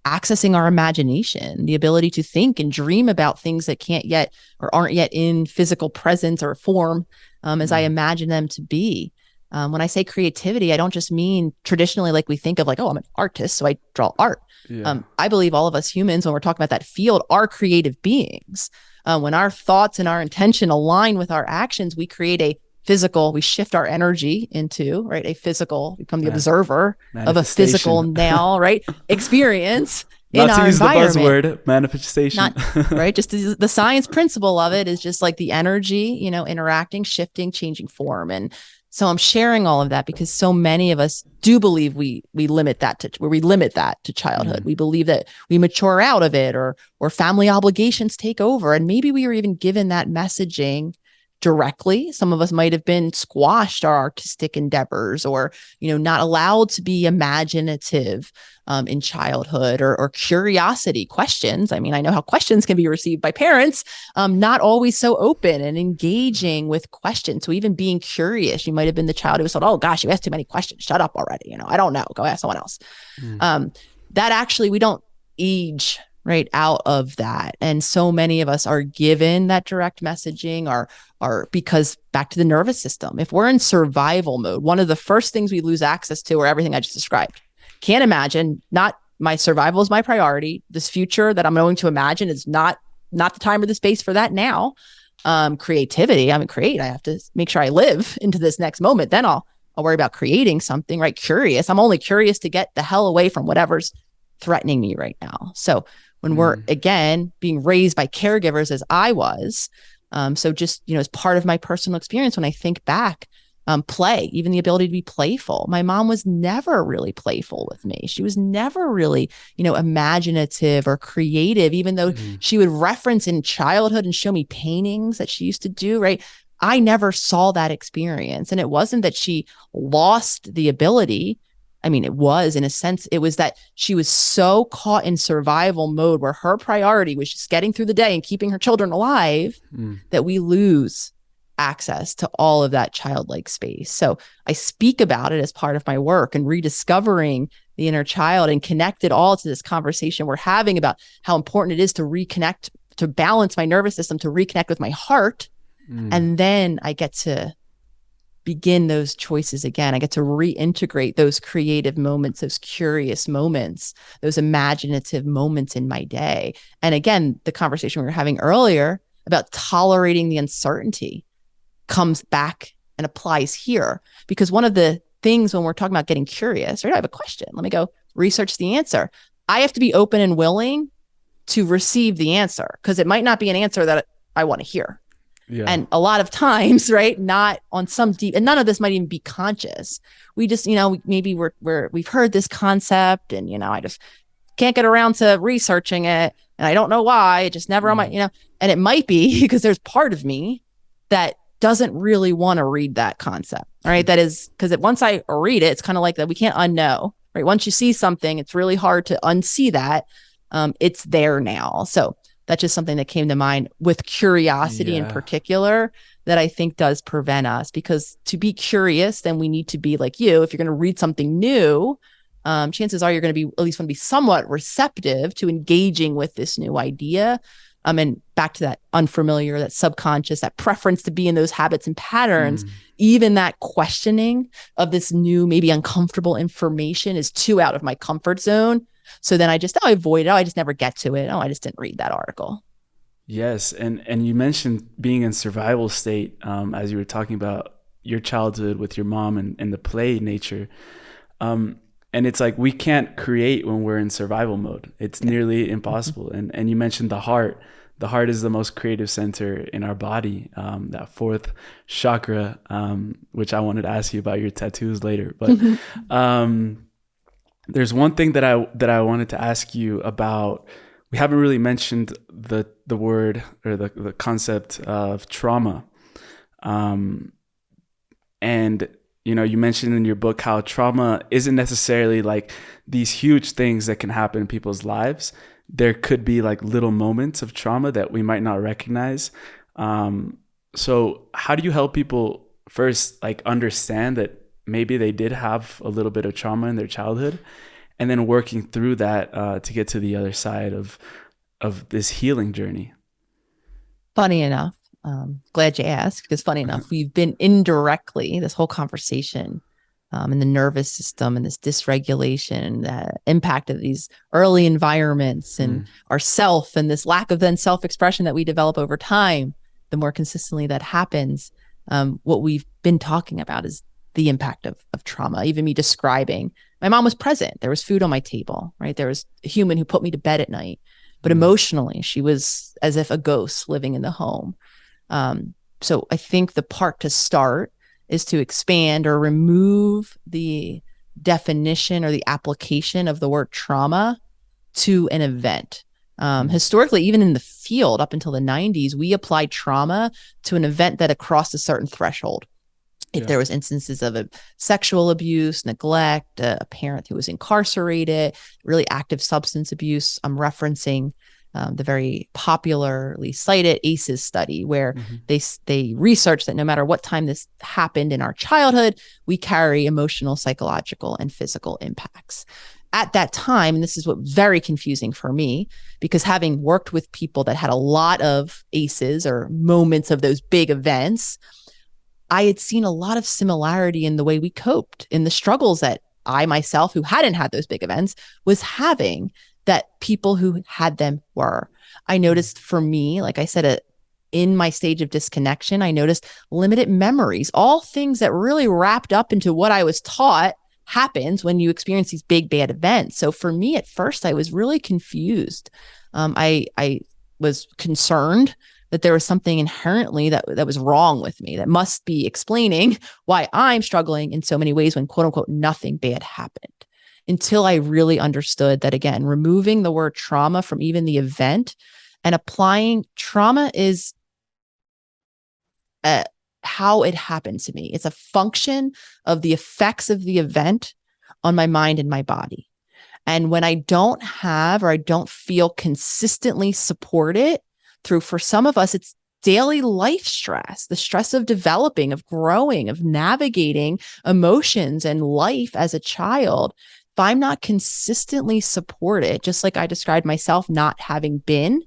accessing our imagination, the ability to think and dream about things that can't yet or aren't yet in physical presence or form as I imagine them to be. When I say creativity, I don't just mean traditionally like we think of like, oh, I'm an artist, so I draw art. Yeah. I believe all of us humans, when we're talking about that field, are creative beings. When our thoughts and our intention align with our actions, we create a physical, we shift our energy into, right, a physical, become the observer of a physical now, right, experience in our environment. Not to use the buzzword, manifestation. Right, just the science principle of it is just like the energy, interacting, shifting, changing form. And so I'm sharing all of that because so many of us do believe we limit that to childhood. We believe that we mature out of it, or family obligations take over. And maybe we were even given that messaging directly. Some of us might have been squashed our artistic endeavors, or, not allowed to be imaginative in childhood, or curiosity, questions. I mean, I know how questions can be received by parents, not always so open and engaging with questions. So even being curious, you might have been the child who was told, oh gosh, you asked too many questions. Shut up already. I don't know. Go ask someone else. That actually, we don't age right out of that. And so many of us are given that direct messaging, are because back to the nervous system. If we're in survival mode, one of the first things we lose access to are everything I just described. Can't imagine, not my survival is my priority. This future that I'm going to imagine is not the time or the space for that now. Creativity, I have to make sure I live into this next moment. Then I'll worry about creating something, right? Curious. I'm only curious to get the hell away from whatever's threatening me right now. So when we're, again, being raised by caregivers as I was, so just, as part of my personal experience, when I think back, play, even the ability to be playful. My mom was never really playful with me. She was never really, imaginative or creative, even though she would reference in childhood and show me paintings that she used to do, right? I never saw that experience. And it wasn't that she lost the ability. I mean, it was, in a sense, it was that she was so caught in survival mode where her priority was just getting through the day and keeping her children alive that we lose access to all of that childlike space. So I speak about it as part of my work and rediscovering the inner child, and connect it all to this conversation we're having about how important it is to reconnect, to balance my nervous system, to reconnect with my heart. And then I get to begin those choices again. I get to reintegrate those creative moments, those curious moments, those imaginative moments in my day. And again, the conversation we were having earlier about tolerating the uncertainty comes back and applies here. Because one of the things when we're talking about getting curious, right? I have a question. Let me go research the answer. I have to be open and willing to receive the answer, because it might not be an answer that I want to hear. Yeah. And a lot of times, right, not on some deep, and none of this might even be conscious. We just, maybe we've heard this concept, and, I just can't get around to researching it. And I don't know why. It just never on my, and it might be because there's part of me that doesn't really want to read that concept, right? That is, because once I read it, it's kind of like that we can't unknow, right? Once you see something, it's really hard to unsee that. It's there now. So that's just something that came to mind with curiosity in particular, that I think does prevent us, because to be curious, then we need to be like you. If you're going to read something new, chances are you're going to be, at least want to be somewhat receptive to engaging with this new idea. And back to that unfamiliar, that subconscious, that preference to be in those habits and patterns, even that questioning of this new, maybe uncomfortable information is too out of my comfort zone. So then I avoid it. I just never get to it. I just didn't read that article. Yes. And you mentioned being in survival state as you were talking about your childhood with your mom and the play nature. And it's like we can't create when we're in survival mode. It's nearly impossible. And you mentioned the heart. The heart is the most creative center in our body, that fourth chakra, which I wanted to ask you about your tattoos later. But there's one thing that I wanted to ask you about. We haven't really mentioned the word or the concept of trauma. And you mentioned in your book how trauma isn't necessarily like these huge things that can happen in people's lives. There could be like little moments of trauma that we might not recognize. So how do you help people first like understand that maybe they did have a little bit of trauma in their childhood, and then working through that to get to the other side of this healing journey? Funny enough, glad you asked, because funny enough, we've been indirectly, this whole conversation in the nervous system and this dysregulation, the impact of these early environments and our self, and this lack of then self-expression that we develop over time, the more consistently that happens, what we've been talking about is the impact of trauma. Even me describing, my mom was present. There was food on my table, right? There was a human who put me to bed at night, but emotionally, she was as if a ghost living in the home. So I think the part to start is to expand or remove the definition or the application of the word trauma to an event. Historically, even in the field up until the 90s, we applied trauma to an event that had crossed a certain threshold. If there was instances of sexual abuse, neglect, a parent who was incarcerated, really active substance abuse. I'm referencing the very popularly cited ACEs study, where they researched that no matter what time this happened in our childhood, we carry emotional, psychological, and physical impacts. At that time, and this is what was very confusing for me, because having worked with people that had a lot of ACEs or moments of those big events, I had seen a lot of similarity in the way we coped, in the struggles that I myself, who hadn't had those big events, was having, that people who had them were. I noticed for me, like I said, in my stage of disconnection, I noticed limited memories, all things that really wrapped up into what I was taught happens when you experience these big, bad events. So for me, at first, I was really confused. I was concerned that there was something inherently that was wrong with me, that must be explaining why I'm struggling in so many ways when, quote unquote, nothing bad happened. Until I really understood that, again, removing the word trauma from even the event and applying trauma is how it happened to me. It's a function of the effects of the event on my mind and my body. And when I don't have, or I don't feel consistently supported through, for some of us, it's daily life stress, the stress of developing, of growing, of navigating emotions and life as a child. If I'm not consistently supported, just like I described myself not having been,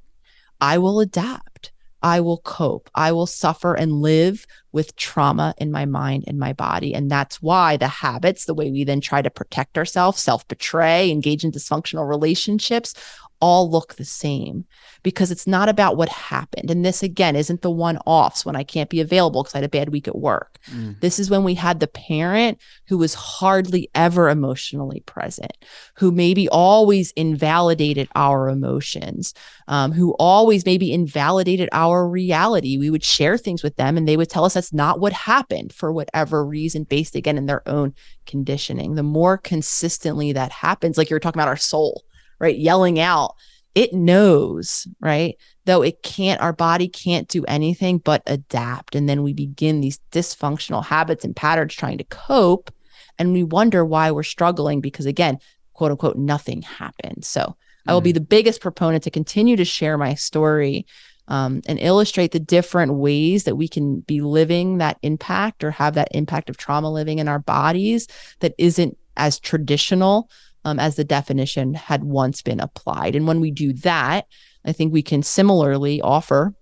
I will adapt. I will cope. I will suffer and live with trauma in my mind and my body. And that's why the habits, the way we then try to protect ourselves, self-betray, engage in dysfunctional relationships, all look the same, because it's not about what happened. And this, again, isn't the one-offs when I can't be available because I had a bad week at work. This is when we had the parent who was hardly ever emotionally present, who maybe always invalidated our emotions, who always maybe invalidated our reality. We would share things with them and they would tell us that's not what happened for whatever reason, based again in their own conditioning. The more consistently that happens, like you were talking about our soul, right? Yelling out, it knows, right? Though it can't, our body can't do anything but adapt. And then we begin these dysfunctional habits and patterns trying to cope. And we wonder why we're struggling because, again, quote unquote, nothing happened. So I will be the biggest proponent to continue to share my story and illustrate the different ways that we can be living that impact or have that impact of trauma living in our bodies that isn't as traditional as the definition had once been applied. And when we do that, I think we can similarly offer,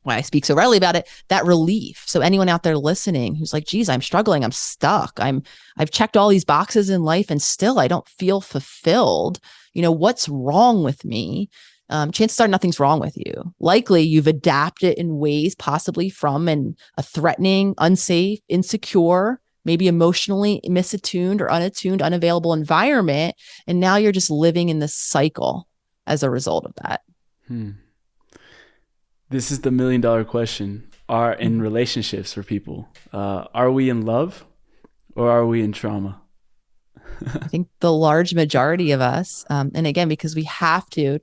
why I speak so readily about it, that relief. So anyone out there listening who's like, geez, I'm struggling, I'm stuck, I've checked all these boxes in life and still I don't feel fulfilled. What's wrong with me? Chances are nothing's wrong with you. Likely you've adapted in ways possibly from a threatening, unsafe, insecure, maybe emotionally misattuned or unattuned, unavailable environment. And now you're just living in this cycle as a result of that. This is the $1 million question. Are in relationships for people, are we in love or are we in trauma? I think the large majority of us, and again, because we have to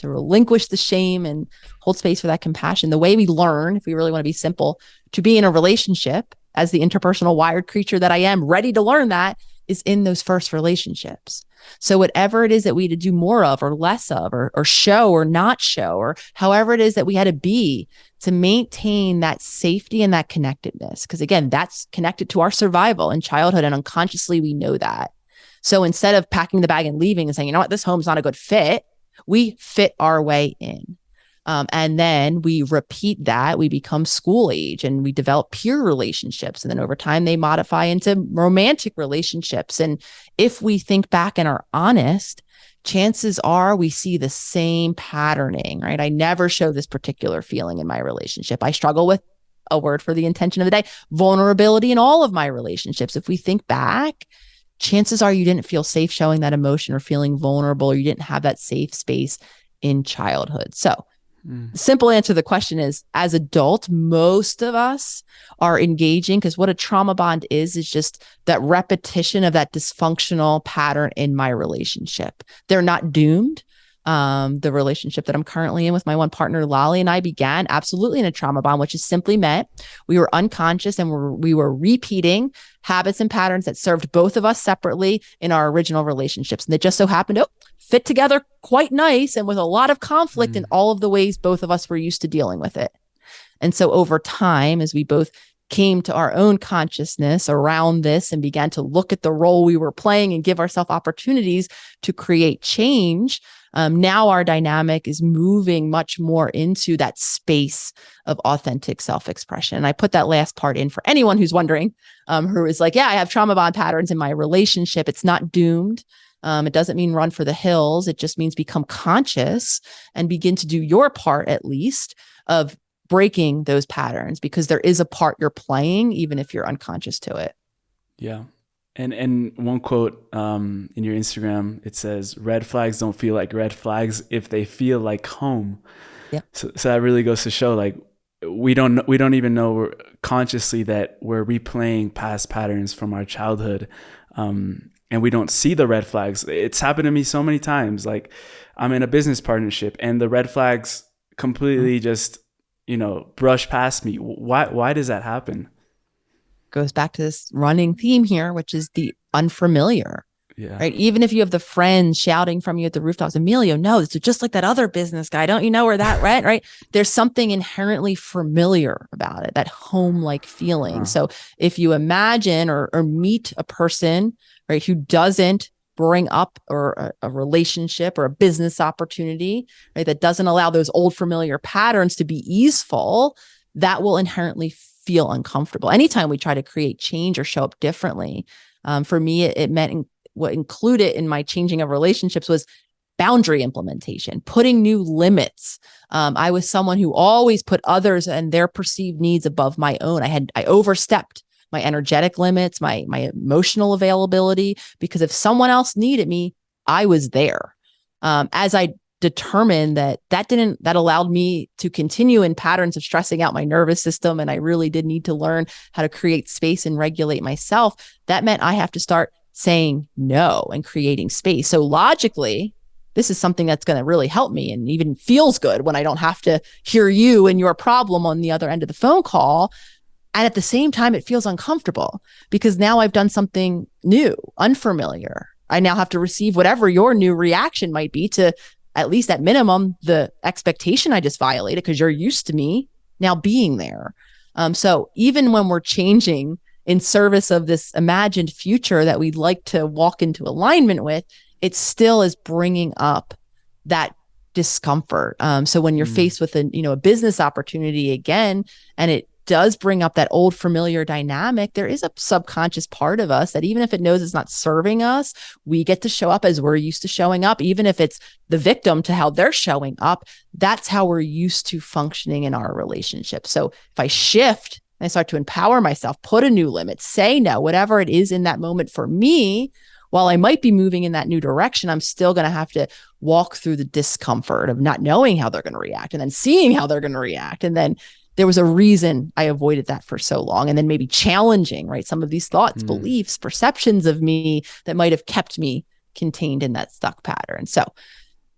relinquish the shame and hold space for that compassion, the way we learn, if we really want to be simple, to be in a relationship as the interpersonal wired creature that I am, ready to learn that, is in those first relationships. So whatever it is that we had to do more of or less of, or show or not show, or however it is that we had to be to maintain that safety and that connectedness. Because again, that's connected to our survival in childhood, and unconsciously we know that. So instead of packing the bag and leaving and saying, you know what, this home's not a good fit, we fit our way in. And then we repeat that. We become school age and we develop peer relationships. And then over time, they modify into romantic relationships. And if we think back and are honest, chances are we see the same patterning, right? I never show this particular feeling in my relationship. I struggle with, a word for the intention of the day, vulnerability in all of my relationships. If we think back, chances are you didn't feel safe showing that emotion or feeling vulnerable, or you didn't have that safe space in childhood. So the simple answer to the question is, as adults, most of us are engaging, because what a trauma bond is just that repetition of that dysfunctional pattern in my relationship. They're not doomed. The relationship that I'm currently in with my one partner, Lolly, and I began absolutely in a trauma bond, which is simply meant we were unconscious and we were repeating habits and patterns that served both of us separately in our original relationships. And they just so happened to fit together quite nice and with a lot of conflict in all of the ways both of us were used to dealing with it. And so over time, as we both came to our own consciousness around this and began to look at the role we were playing and give ourselves opportunities to create change, now our dynamic is moving much more into that space of authentic self-expression. And I put that last part in for anyone who's wondering, who is like, yeah, I have trauma bond patterns in my relationship. It's not doomed. It doesn't mean run for the hills. It just means become conscious and begin to do your part, at least, of breaking those patterns, because there is a part you're playing, even if you're unconscious to it. Yeah. And one quote in your Instagram, it says, red flags don't feel like red flags if they feel like home. Yeah. So that really goes to show, like, we don't even know consciously that we're replaying past patterns from our childhood. And we don't see the red flags. It's happened to me so many times. Like, I'm in a business partnership and the red flags completely just, brush past me. Why does that happen? Goes back to this running theme here, which is the unfamiliar. Yeah. right? Even if you have the friends shouting from you at the rooftops, Emilio, no, it's just like that other business guy. Don't you know where that went? Right. There's something inherently familiar about it, that home-like feeling. So if you imagine or meet a person, right, who doesn't bring up or a relationship or a business opportunity, right, that doesn't allow those old familiar patterns to be easeful, that will inherently feel uncomfortable. Anytime we try to create change or show up differently, for me, it meant what included in my changing of relationships was boundary implementation, putting new limits. I was someone who always put others and their perceived needs above my own. I overstepped my energetic limits, my emotional availability, because if someone else needed me, I was there. As I determined that allowed me to continue in patterns of stressing out my nervous system, and I really did need to learn how to create space and regulate myself. That meant I have to start saying no and creating space. So logically, this is something that's going to really help me and even feels good when I don't have to hear you and your problem on the other end of the phone call. And at the same time, it feels uncomfortable because now I've done something new, unfamiliar. I now have to receive whatever your new reaction might be to, at least at minimum, the expectation I just violated because you're used to me now being there. So even when we're changing in service of this imagined future that we'd like to walk into alignment with, it still is bringing up that discomfort. So when you're faced with a business opportunity again, and it does bring up that old familiar dynamic, there is a subconscious part of us that even if it knows it's not serving us, we get to show up as we're used to showing up. Even if it's the victim to how they're showing up, that's how we're used to functioning in our relationship. So if I shift, I start to empower myself, put a new limit, say no, whatever it is in that moment for me, while I might be moving in that new direction, I'm still going to have to walk through the discomfort of not knowing how they're going to react and then seeing how they're going to react. And then there was a reason I avoided that for so long. And then maybe challenging, right, some of these thoughts, beliefs, perceptions of me that might have kept me contained in that stuck pattern. So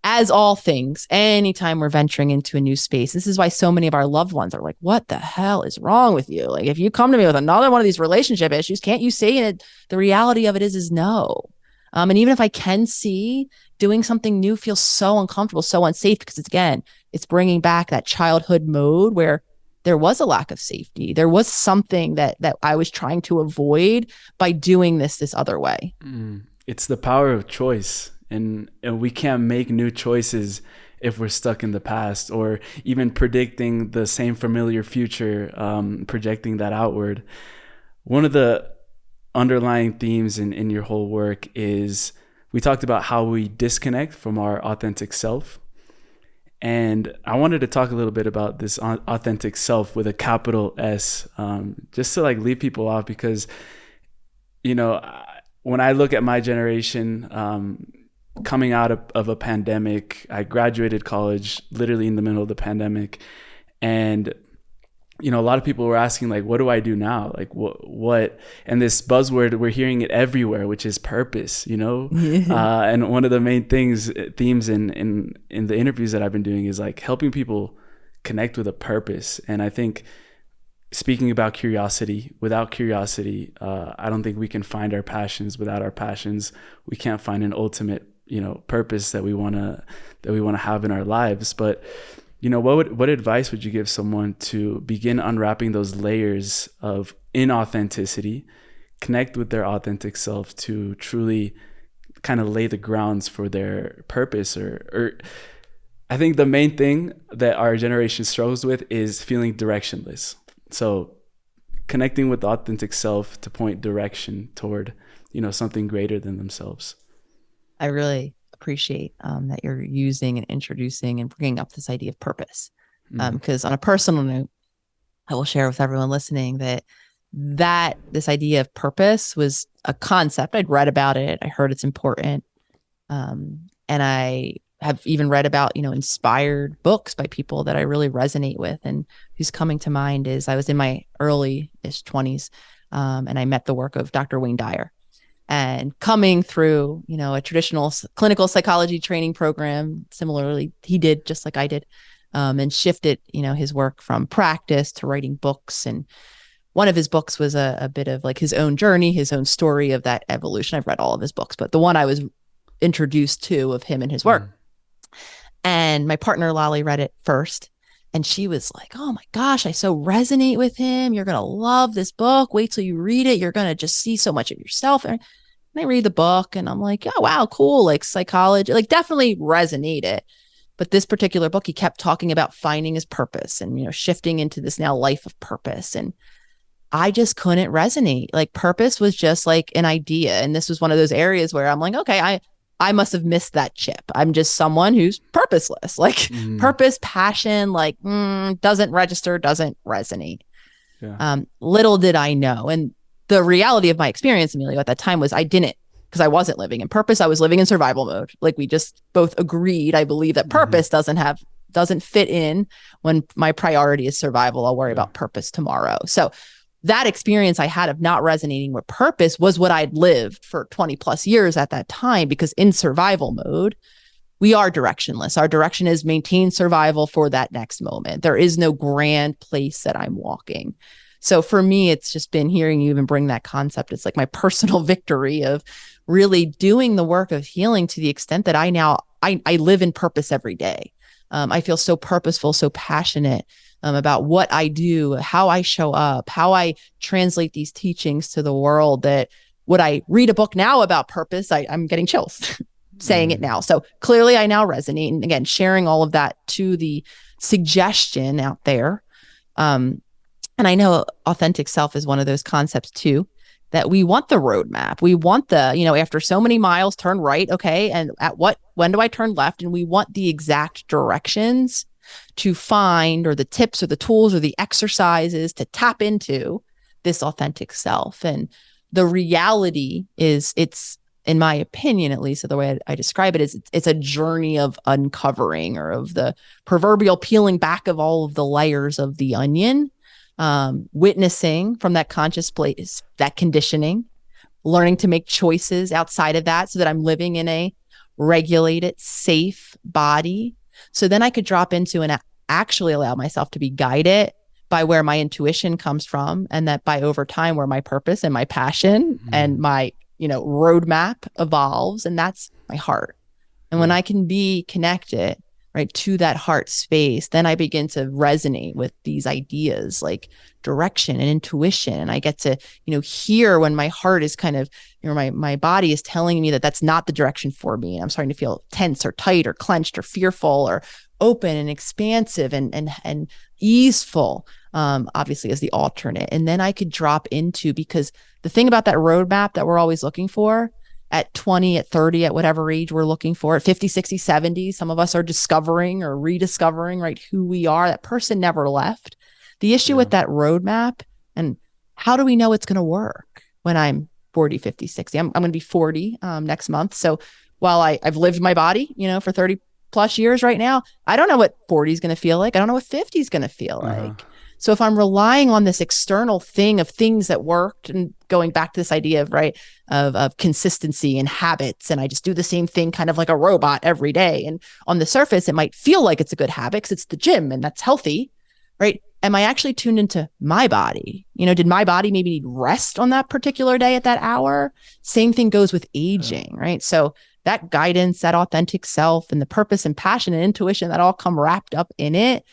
as all things, anytime we're venturing into a new space, this is why so many of our loved ones are like, what the hell is wrong with you? Like, if you come to me with another one of these relationship issues, can't you see it? The reality of it is no. And even if I can see, doing something new feels so uncomfortable, so unsafe, because it's bringing back that childhood mode where there was a lack of safety. There was something that I was trying to avoid by doing this other way. It's the power of choice. And we can't make new choices if we're stuck in the past, or even predicting the same familiar future, projecting that outward. One of the underlying themes in your whole work is, we talked about how we disconnect from our authentic self. And I wanted to talk a little bit about this authentic self with a capital S, just to leave people off, because, when I look at my generation, coming out of a pandemic, I graduated college literally in the middle of the pandemic. And, a lot of people were asking, what do I do now? What? And this buzzword, we're hearing it everywhere, which is purpose, and one of the main themes in the interviews that I've been doing is helping people connect with a purpose. And I think, speaking about curiosity, without curiosity, I don't think we can find our passions. Without our passions, we can't find an ultimate purpose that we want to have in our lives. But what advice would you give someone to begin unwrapping those layers of inauthenticity, connect with their authentic self, to truly kind of lay the grounds for their purpose? Or I think the main thing that our generation struggles with is feeling directionless. So connecting with the authentic self to point direction toward something greater than themselves. I really appreciate that you're using and introducing and bringing up this idea of purpose. Because on a personal note, I will share with everyone listening that this idea of purpose was a concept. I'd read about it. I heard it's important. And I have even read about, inspired books by people that I really resonate with. And who's coming to mind is, I was in my early-ish 20s, and I met the work of Dr. Wayne Dyer. And coming through, a traditional clinical psychology training program, similarly, he did just like I did, and shifted, his work from practice to writing books. And one of his books was a bit of like his own journey, his own story of that evolution. I've read all of his books, but the one I was introduced to of him and his work. And my partner, Lolly, read it first. And she was like, oh my gosh, I so resonate with him. You're going to love this book. Wait till you read it. You're going to just see so much of yourself. And I read the book and I'm like, oh, wow, cool. Like psychology, like definitely resonated. But this particular book, he kept talking about finding his purpose and, you know, shifting into this now life of purpose. And I just couldn't resonate. Like purpose was just like an idea. And this was one of those areas where I'm like, okay, I must have missed that chip. I'm just someone who's purposeless, like purpose, passion, like doesn't register, doesn't resonate. Yeah. Little did I know. And the reality of my experience, Emilio, at that time was I didn't, because I wasn't living in purpose. I was living in survival mode. Like we just both agreed. I believe that purpose doesn't fit in when my priority is survival. I'll worry about purpose tomorrow. So that experience I had of not resonating with purpose was what I'd lived for 20 plus years at that time, because in survival mode, we are directionless. Our direction is maintain survival for that next moment. There is no grand place that I'm walking. So for me, it's just been hearing you even bring that concept. It's like my personal victory of really doing the work of healing to the extent that I live in purpose every day. I feel so purposeful, so passionate about what I do, how I show up, how I translate these teachings to the world, that would I read a book now about purpose, I'm getting chills saying it now. So clearly I now resonate. And again, sharing all of that to the suggestion out there. And I know authentic self is one of those concepts too, that we want the roadmap. We want the, you know, after so many miles, turn right. Okay. And when do I turn left? And we want the exact directions to find, or the tips or the tools or the exercises to tap into this authentic self. And the reality is, it's, in my opinion, at least the way I describe it, is it's a journey of uncovering, or of the proverbial peeling back of all of the layers of the onion, witnessing from that conscious place, that conditioning, learning to make choices outside of that so that I'm living in a regulated, safe body. So then I could drop into and actually allow myself to be guided by where my intuition comes from, and that by over time where my purpose and my passion and my, you know, roadmap evolves, and that's my heart. And when I can be connected, right, to that heart space, then I begin to resonate with these ideas like direction and intuition. And I get to, you know, hear when my heart is kind of, you know, my body is telling me that that's not the direction for me. And I'm starting to feel tense or tight or clenched or fearful or open and expansive and easeful, obviously as the alternate. And then I could drop into, because the thing about that roadmap that we're always looking for, at 20, at 30, at whatever age we're looking for, at 50, 60, 70, some of us are discovering or rediscovering, right, who we are. That person never left. The issue with that roadmap, and how do we know it's going to work when I'm 40, 50, 60? I'm going to be 40 next month. So while I've lived my body, you know, for 30 plus years right now, I don't know what 40 is going to feel like. I don't know what 50 is going to feel like. So if I'm relying on this external thing of things that worked, and going back to this idea of, right, of consistency and habits, and I just do the same thing kind of like a robot every day. And on the surface, it might feel like it's a good habit because it's the gym and that's healthy, right? Am I actually tuned into my body? You know, did my body maybe need rest on that particular day at that hour? Same thing goes with aging, right? So that guidance, that authentic self, and the purpose and passion and intuition that all come wrapped up in it,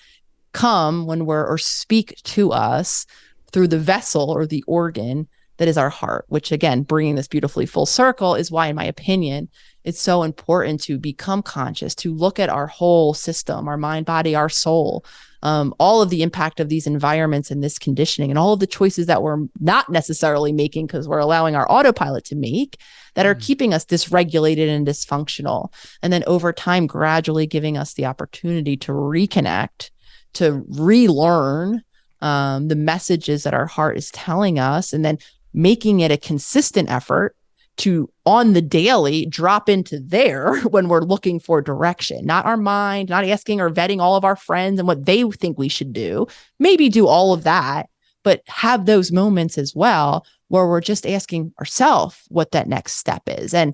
come when or speak to us through the vessel or the organ that is our heart, which again, bringing this beautifully full circle, is why, in my opinion, it's so important to become conscious, to look at our whole system, our mind, body, our soul, all of the impact of these environments and this conditioning, and all of the choices that we're not necessarily making because we're allowing our autopilot to make, that are keeping us dysregulated and dysfunctional. And then over time, gradually giving us the opportunity to reconnect, to relearn the messages that our heart is telling us, and then making it a consistent effort to, on the daily, drop into there when we're looking for direction, not our mind, not asking or vetting all of our friends and what they think we should do. Maybe do all of that, but have those moments as well where we're just asking ourselves what that next step is. And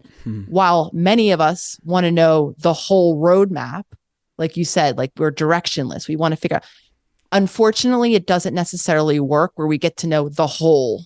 while many of us want to know the whole roadmap, like you said, like we're directionless, we want to figure out, unfortunately, it doesn't necessarily work where we get to know the whole,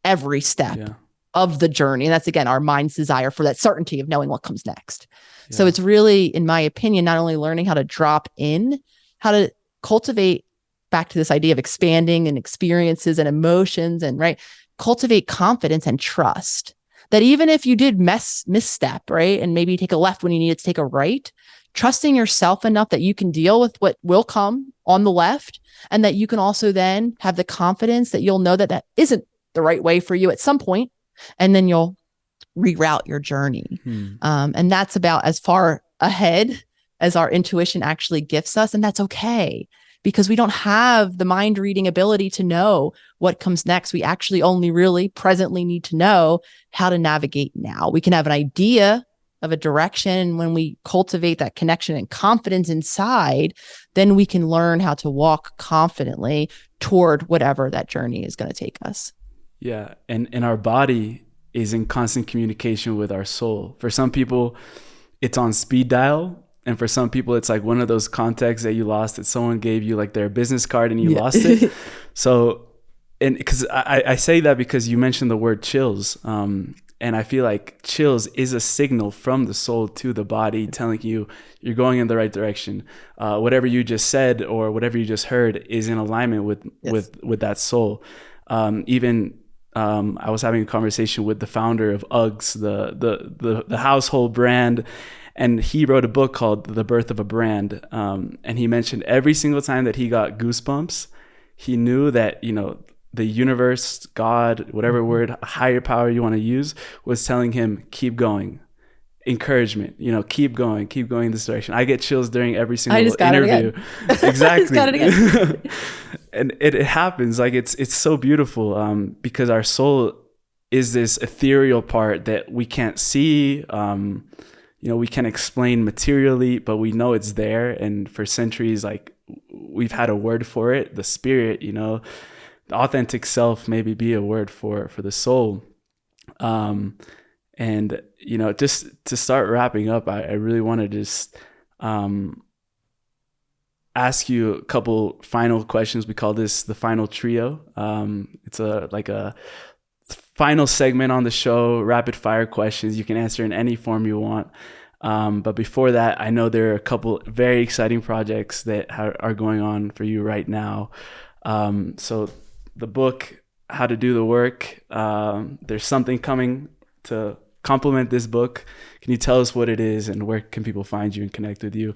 every step of the journey. And that's, again, our mind's desire for that certainty of knowing what comes next. Yeah. So it's really, in my opinion, not only learning how to drop in, how to cultivate, back to this idea of expanding and experiences and emotions, and cultivate confidence and trust that even if you did misstep, right, and maybe take a left when you needed to take a right, trusting yourself enough that you can deal with what will come on the left, and that you can also then have the confidence that you'll know that that isn't the right way for you at some point, and then you'll reroute your journey. And that's about as far ahead as our intuition actually gifts us. And that's okay, because we don't have the mind reading ability to know what comes next. We actually only really presently need to know how to navigate now. We can have an idea of a direction. When we cultivate that connection and confidence inside, then we can learn how to walk confidently toward whatever that journey is going to take us. Yeah. And our body is in constant communication with our soul. For some people, it's on speed dial. And for some people, it's like one of those contacts that you lost, that someone gave you like their business card and you lost it. So, and because I say that because you mentioned the word chills. And I feel like chills is a signal from the soul to the body telling you you're going in the right direction. Whatever you just said or whatever you just heard is in alignment with that soul. I was having a conversation with the founder of Uggs, the household brand. And he wrote a book called The Birth of a Brand. And he mentioned every single time that he got goosebumps, he knew that, the universe, God, whatever word, higher power you want to use, was telling him, keep going. Encouragement, keep going in this direction. I get chills during every single interview. Exactly. I just got it again. And it happens. Like it's so beautiful because our soul is this ethereal part that we can't see. We can explain materially, but we know it's there. And for centuries, like we've had a word for it, the spirit, the authentic self, maybe be a word for the soul. And, just to start wrapping up, I really want to just ask you a couple final questions. We call this the final trio. It's a final segment on the show, rapid fire questions. You can answer in any form you want. But before that, I know there are a couple very exciting projects that are going on for you right now. So the book, How to Do the Work, there's something coming to complement this book. Can you tell us what it is and where can people find you and connect with you?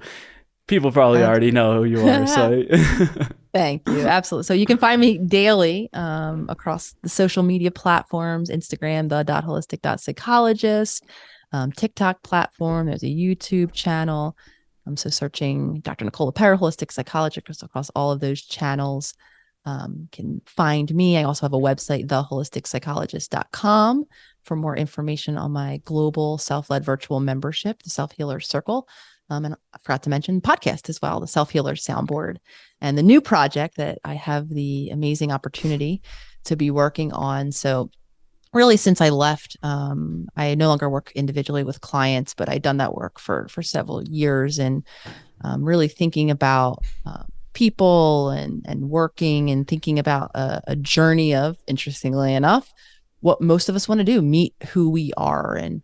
People probably already know who you are. So thank you. Absolutely. So you can find me daily across the social media platforms, Instagram, the.holistic.psychologist, TikTok platform. There's a YouTube channel. So searching Dr. Nicole LePera, holistic psychologist, across all of those channels. Can find me. I also have a website, theholisticspsychologist.com, for more information on my global self-led virtual membership, the SelfHealers Circle. And I forgot to mention podcast as well, the SelfHealers Soundboard, and the new project that I have the amazing opportunity to be working on. So really, since I left, I no longer work individually with clients, but I've done that work for several years, and really thinking about people and working and thinking about a journey of, interestingly enough, what most of us want to do, meet who we are, and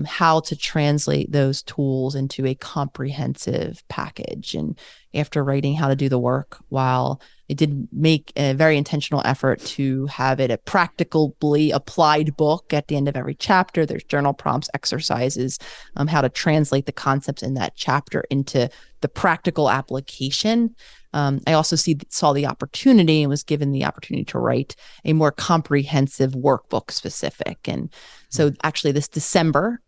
how to translate those tools into a comprehensive package. And after writing How to Do the Work, while I did make a very intentional effort to have it a practically applied book at the end of every chapter, there's journal prompts, exercises, how to translate the concepts in that chapter into the practical application. I also saw the opportunity and was given the opportunity to write a more comprehensive workbook specific. And so actually this December,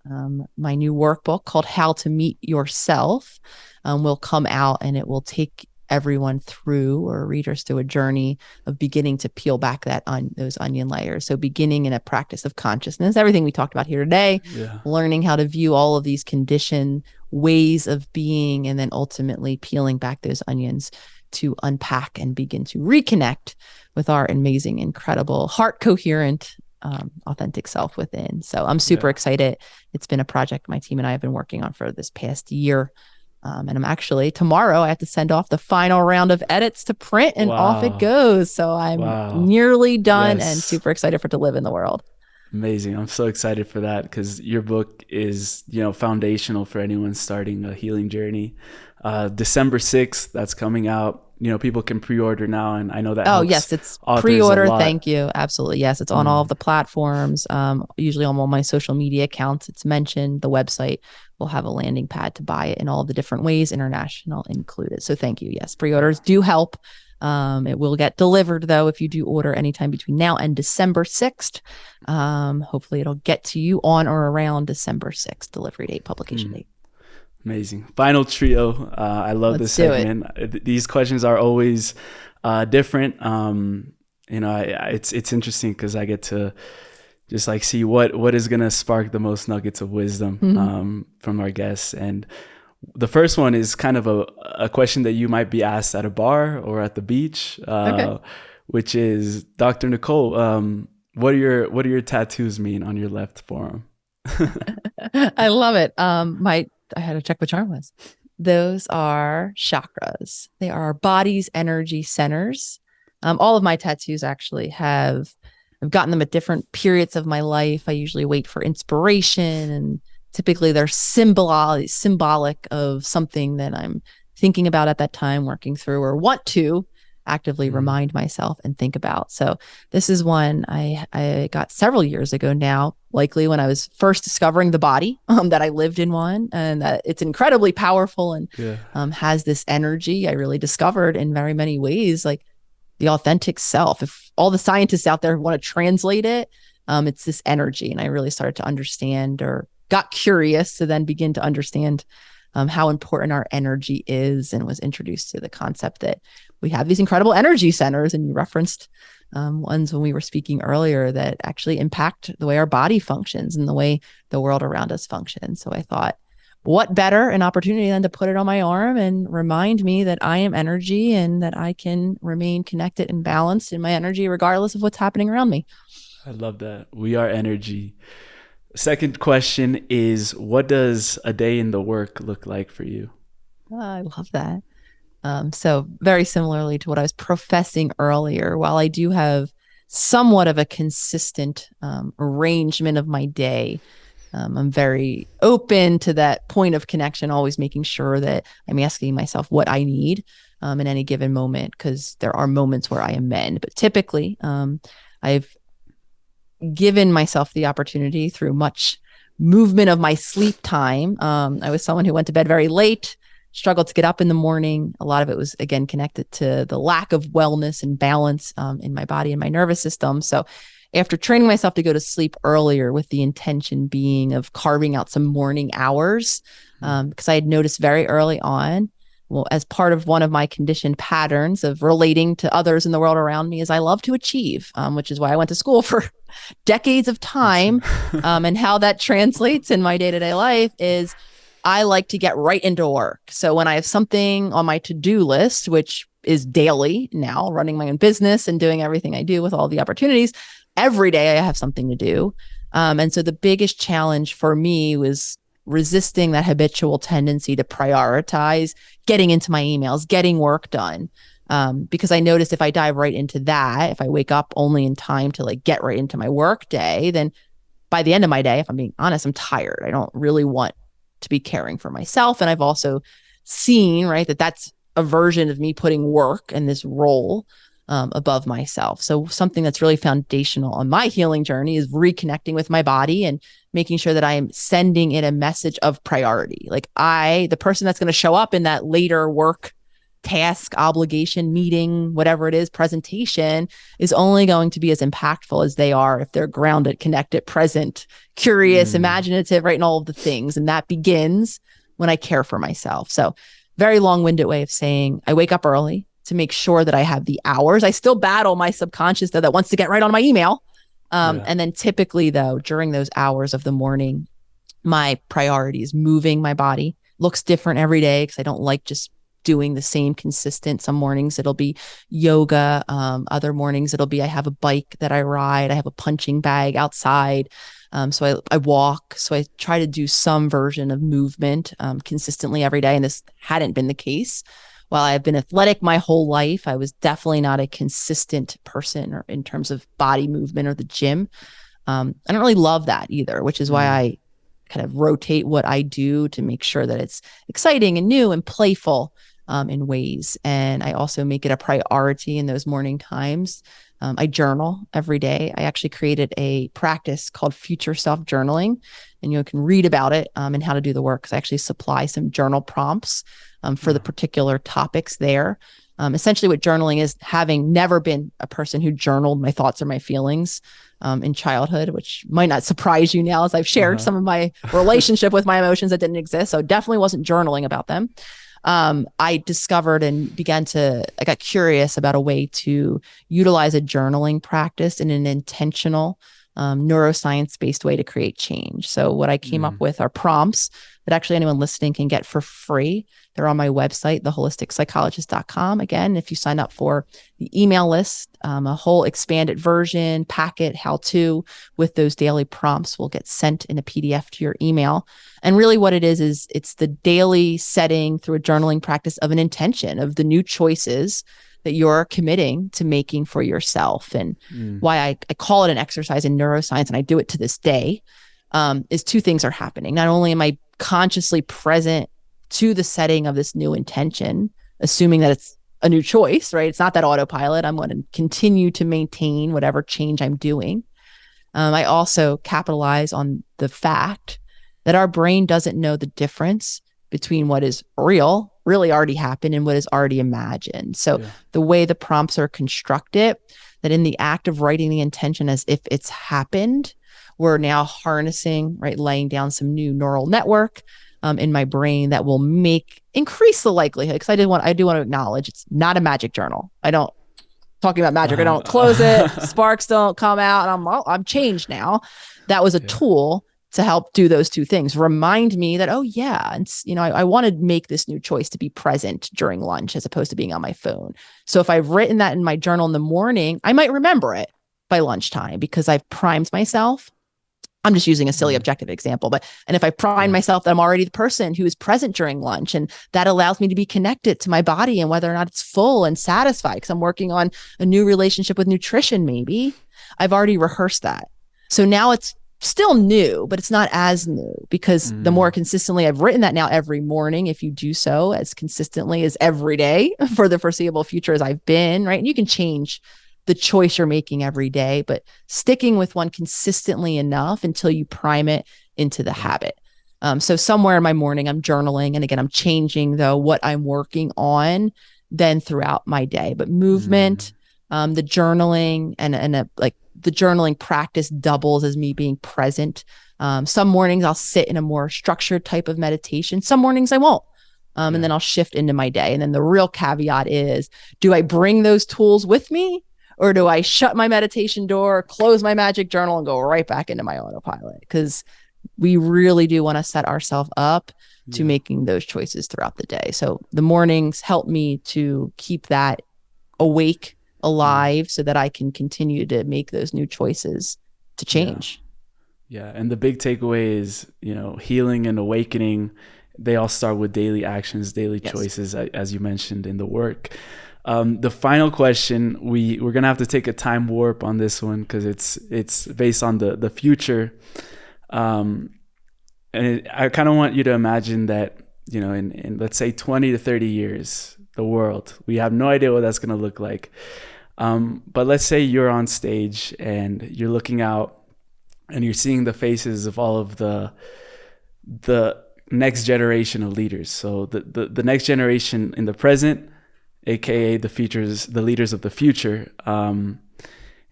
my new workbook called How to Meet Yourself will come out, and it will take everyone through, or readers through, a journey of beginning to peel back those onion layers. So beginning in a practice of consciousness, everything we talked about here today, learning how to view all of these conditioned ways of being, and then ultimately peeling back those onions to unpack and begin to reconnect with our amazing, incredible, heart coherent, authentic self within. So I'm super excited. It's been a project my team and I have been working on for this past year. And I'm actually, tomorrow, I have to send off the final round of edits to print, and off it Wow. goes. So I'm Wow. nearly done and Yes. super excited for it to live in the world. Amazing. I'm so excited for that because your book is, foundational for anyone starting a healing journey. December 6th, that's coming out. People can pre-order now, and I know that helps. Yes, it's authors pre-order. a lot. Thank you. Absolutely. Yes, it's on all of the platforms. Usually on all my social media accounts, it's mentioned. The website will have a landing pad to buy it in all the different ways, international included. So thank you. Yes, pre-orders do help. It will get delivered, though, if you do order anytime between now and December 6th. Hopefully it'll get to you on or around December 6th, delivery date, publication date. Amazing. Final trio. I love this segment. These questions are always different. It's interesting because I get to just like see what is going to spark the most nuggets of wisdom from our guests. And the first one is kind of a question that you might be asked at a bar or at the beach, which is, Dr. Nicole, what do your tattoos mean on your left forearm? I love it. I had to check what charm was. Those are chakras. They are our body's energy centers. All of my tattoos actually I've gotten them at different periods of my life. I usually wait for inspiration, and typically they're symbolic of something that I'm thinking about at that time, working through, or want to actively remind myself and think about. So this is one I got several years ago now, likely when I was first discovering the body, that I lived in one, and that it's incredibly powerful and has this energy I really discovered in very many ways, like the authentic self. If all the scientists out there want to translate it, it's this energy. And I really started to understand, or got curious to then begin to understand how important our energy is, and was introduced to the concept that we have these incredible energy centers. And you referenced ones when we were speaking earlier that actually impact the way our body functions and the way the world around us functions. So I thought, what better an opportunity than to put it on my arm and remind me that I am energy, and that I can remain connected and balanced in my energy regardless of what's happening around me. I love that. We are energy. Second question is, what does a day in the work look like for you? I love that. So very similarly to what I was professing earlier, while I do have somewhat of a consistent arrangement of my day, I'm very open to that point of connection, always making sure that I'm asking myself what I need in any given moment, because there are moments where I amend. But typically, I've given myself the opportunity through much movement of my sleep time. I was someone who went to bed very late, struggled to get up in the morning. A lot of it was, again, connected to the lack of wellness and balance in my body and my nervous system. So after training myself to go to sleep earlier, with the intention being of carving out some morning hours, because I had noticed very early on, well, as part of one of my conditioned patterns of relating to others in the world around me, is I love to achieve, which is why I went to school for decades of time. And how that translates in my day-to-day life is I like to get right into work. So when I have something on my to-do list, which is daily now, running my own business and doing everything I do with all the opportunities, every day I have something to do. And so the biggest challenge for me was resisting that habitual tendency to prioritize getting into my emails, getting work done. Because I noticed if I dive right into that, if I wake up only in time to like get right into my work day, then by the end of my day, if I'm being honest, I'm tired. I don't really want to be caring for myself. And I've also seen, right, that that's a version of me putting work and this role above myself. So something that's really foundational on my healing journey is reconnecting with my body and making sure that I am sending it a message of priority. Like the person that's going to show up in that later work task, obligation, meeting, whatever it is, presentation, is only going to be as impactful as they are if they're grounded, connected, present, curious, imaginative, right? And all of the things. And that begins when I care for myself. So very long-winded way of saying I wake up early to make sure that I have the hours. I still battle my subconscious that wants to get right on my email. And then typically though, during those hours of the morning, my priority is moving my body. Looks different every day because I don't like just doing the same consistent. Some mornings it'll be yoga. Other mornings it'll be I have a bike that I ride. I have a punching bag outside. So I walk. So I try to do some version of movement consistently every day. And this hadn't been the case. While I've been athletic my whole life, I was definitely not a consistent person or in terms of body movement or the gym. I don't really love that either, which is why I kind of rotate what I do to make sure that it's exciting and new and playful in ways. And I also make it a priority in those morning times. I journal every day. I actually created a practice called Future Self Journaling, and you can read about it and how to do the work, because I actually supply some journal prompts for the particular topics there. Essentially what journaling is, having never been a person who journaled my thoughts or my feelings in childhood, which might not surprise you now as I've shared some of my relationship with my emotions that didn't exist. So definitely wasn't journaling about them. I discovered and I got curious about a way to utilize a journaling practice in an intentional neuroscience-based way to create change. So what I came up with are prompts that actually anyone listening can get for free. They're on my website, theholisticspsychologist.com. Again, if you sign up for the email list, a whole expanded version, packet, how-to with those daily prompts will get sent in a PDF to your email. And really what it is it's the daily setting through a journaling practice of an intention of the new choices that you're committing to making for yourself. And why I call it an exercise in neuroscience, and I do it to this day, is two things are happening. Not only am I consciously present to the setting of this new intention, assuming that it's a new choice, right? It's not that autopilot. I'm going to continue to maintain whatever change I'm doing. I also capitalize on the fact that our brain doesn't know the difference between what is really already happened, and what is already imagined. So the way the prompts are constructed, that in the act of writing the intention as if it's happened, we're now harnessing, right, laying down some new neural network in my brain that will increase the likelihood. Because I do want to acknowledge it's not a magic journal. Talking about magic, I don't close it, sparks don't come out, and I'm changed now. That was a tool to help do those two things. Remind me that, I want to make this new choice to be present during lunch as opposed to being on my phone. So if I've written that in my journal in the morning, I might remember it by lunchtime because I've primed myself. I'm just using a silly objective example, and if I prime myself that I'm already the person who is present during lunch, and that allows me to be connected to my body and whether or not it's full and satisfied because I'm working on a new relationship with nutrition, maybe I've already rehearsed that. So now it's still new, but it's not as new because the more consistently I've written that now every morning, if you do so as consistently as every day for the foreseeable future as I've been, right? And you can change the choice you're making every day, but sticking with one consistently enough until you prime it into the habit. So somewhere in my morning, I'm journaling. And again, I'm changing though what I'm working on then throughout my day, but movement, the journaling and the journaling practice doubles as me being present. Some mornings I'll sit in a more structured type of meditation. Some mornings I won't. And then I'll shift into my day. And then the real caveat is, do I bring those tools with me? Or do I shut my meditation door, close my magic journal, and go right back into my autopilot? Because we really do want to set ourselves up to making those choices throughout the day. So the mornings help me to keep that awake, alive, so that I can continue to make those new choices to change. Yeah. And the big takeaway is, healing and awakening, they all start with daily actions, daily choices, as you mentioned in the work. The final question, we're gonna have to take a time warp on this one because it's based on the future, and I kind of want you to imagine that in let's say 20 to 30 years, the world, we have no idea what that's gonna look like, but let's say you're on stage and you're looking out and you're seeing the faces of all of the next generation of leaders. So the next generation in the present, aka the leaders of the future, and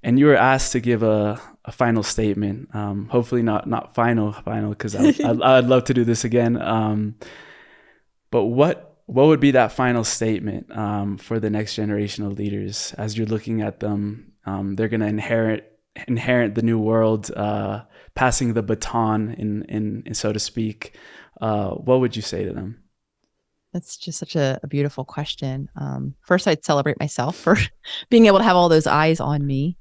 you were asked to give a final statement. Hopefully not final, because I'd love to do this again. But what would be that final statement for the next generation of leaders as you're looking at them? They're going to inherit the new world, passing the baton, in so to speak. What would you say to them? That's just such a beautiful question. First, I'd celebrate myself for being able to have all those eyes on me.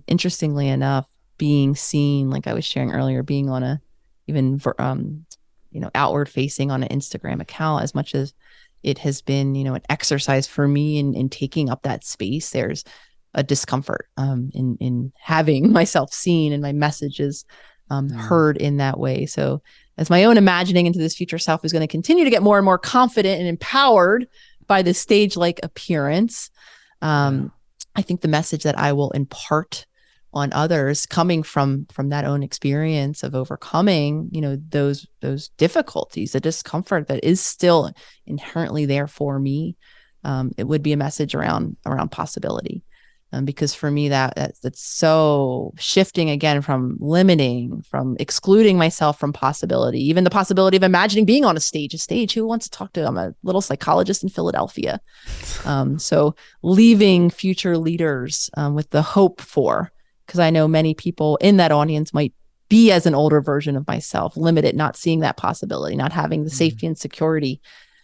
Interestingly enough, being seen, like I was sharing earlier, being on a even outward facing on an Instagram account, as much as it has been, an exercise for me in taking up that space, there's a discomfort in having myself seen and my messages heard in that way. So as my own imagining into this future self is going to continue to get more and more confident and empowered by this stage-like appearance, I think the message that I will impart on others, coming from that own experience of overcoming, those difficulties, the discomfort that is still inherently there for me, it would be a message around possibility. Because for me, that's so shifting again from limiting, from excluding myself from possibility, even the possibility of imagining being on a stage. Who wants to talk to? I'm a little psychologist in Philadelphia. So leaving future leaders with the hope for, because I know many people in that audience might be as an older version of myself, limited, not seeing that possibility, not having the safety and security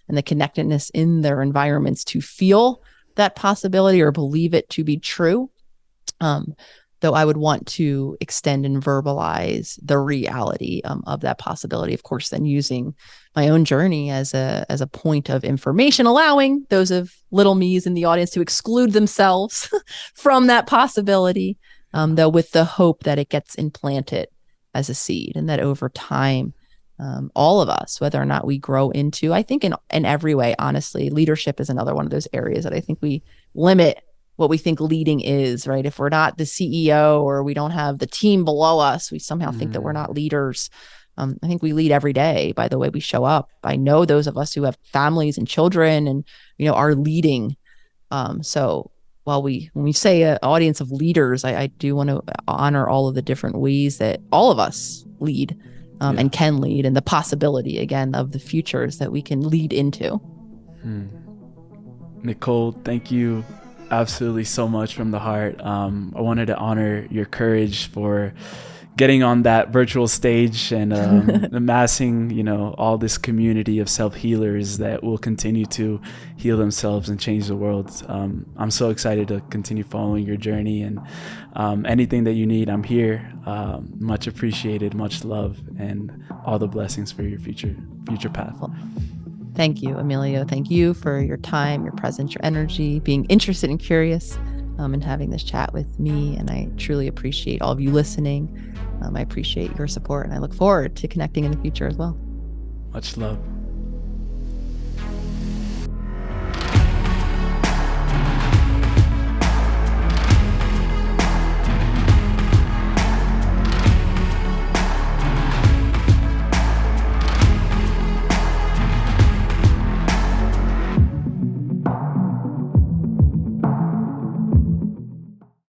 and the connectedness in their environments to feel that possibility or believe it to be true. Though I would want to extend and verbalize the reality of that possibility, of course, then using my own journey as a point of information, allowing those of little me's in the audience to exclude themselves from that possibility, though with the hope that it gets implanted as a seed, and that over time, all of us, whether or not we grow into, I think in every way, honestly, leadership is another one of those areas that I think we limit what we think leading is, right? If we're not the CEO or we don't have the team below us, we somehow think that we're not leaders. I think we lead every day by the way we show up. I know those of us who have families and children and, are leading. So while when we say an audience of leaders, I do want to honor all of the different ways that all of us lead. And can lead, and the possibility again of the futures that we can lead into. Nicole, thank you absolutely so much from the heart. I wanted to honor your courage for getting on that virtual stage and amassing, all this community of self-healers that will continue to heal themselves and change the world. I'm so excited to continue following your journey, and anything that you need, I'm here. Much appreciated, much love, and all the blessings for your future path. Thank you, Emilio. Thank you for your time, your presence, your energy, being interested and curious, and having this chat with me. And I truly appreciate all of you listening. I appreciate your support, and I look forward to connecting in the future as well. Much love.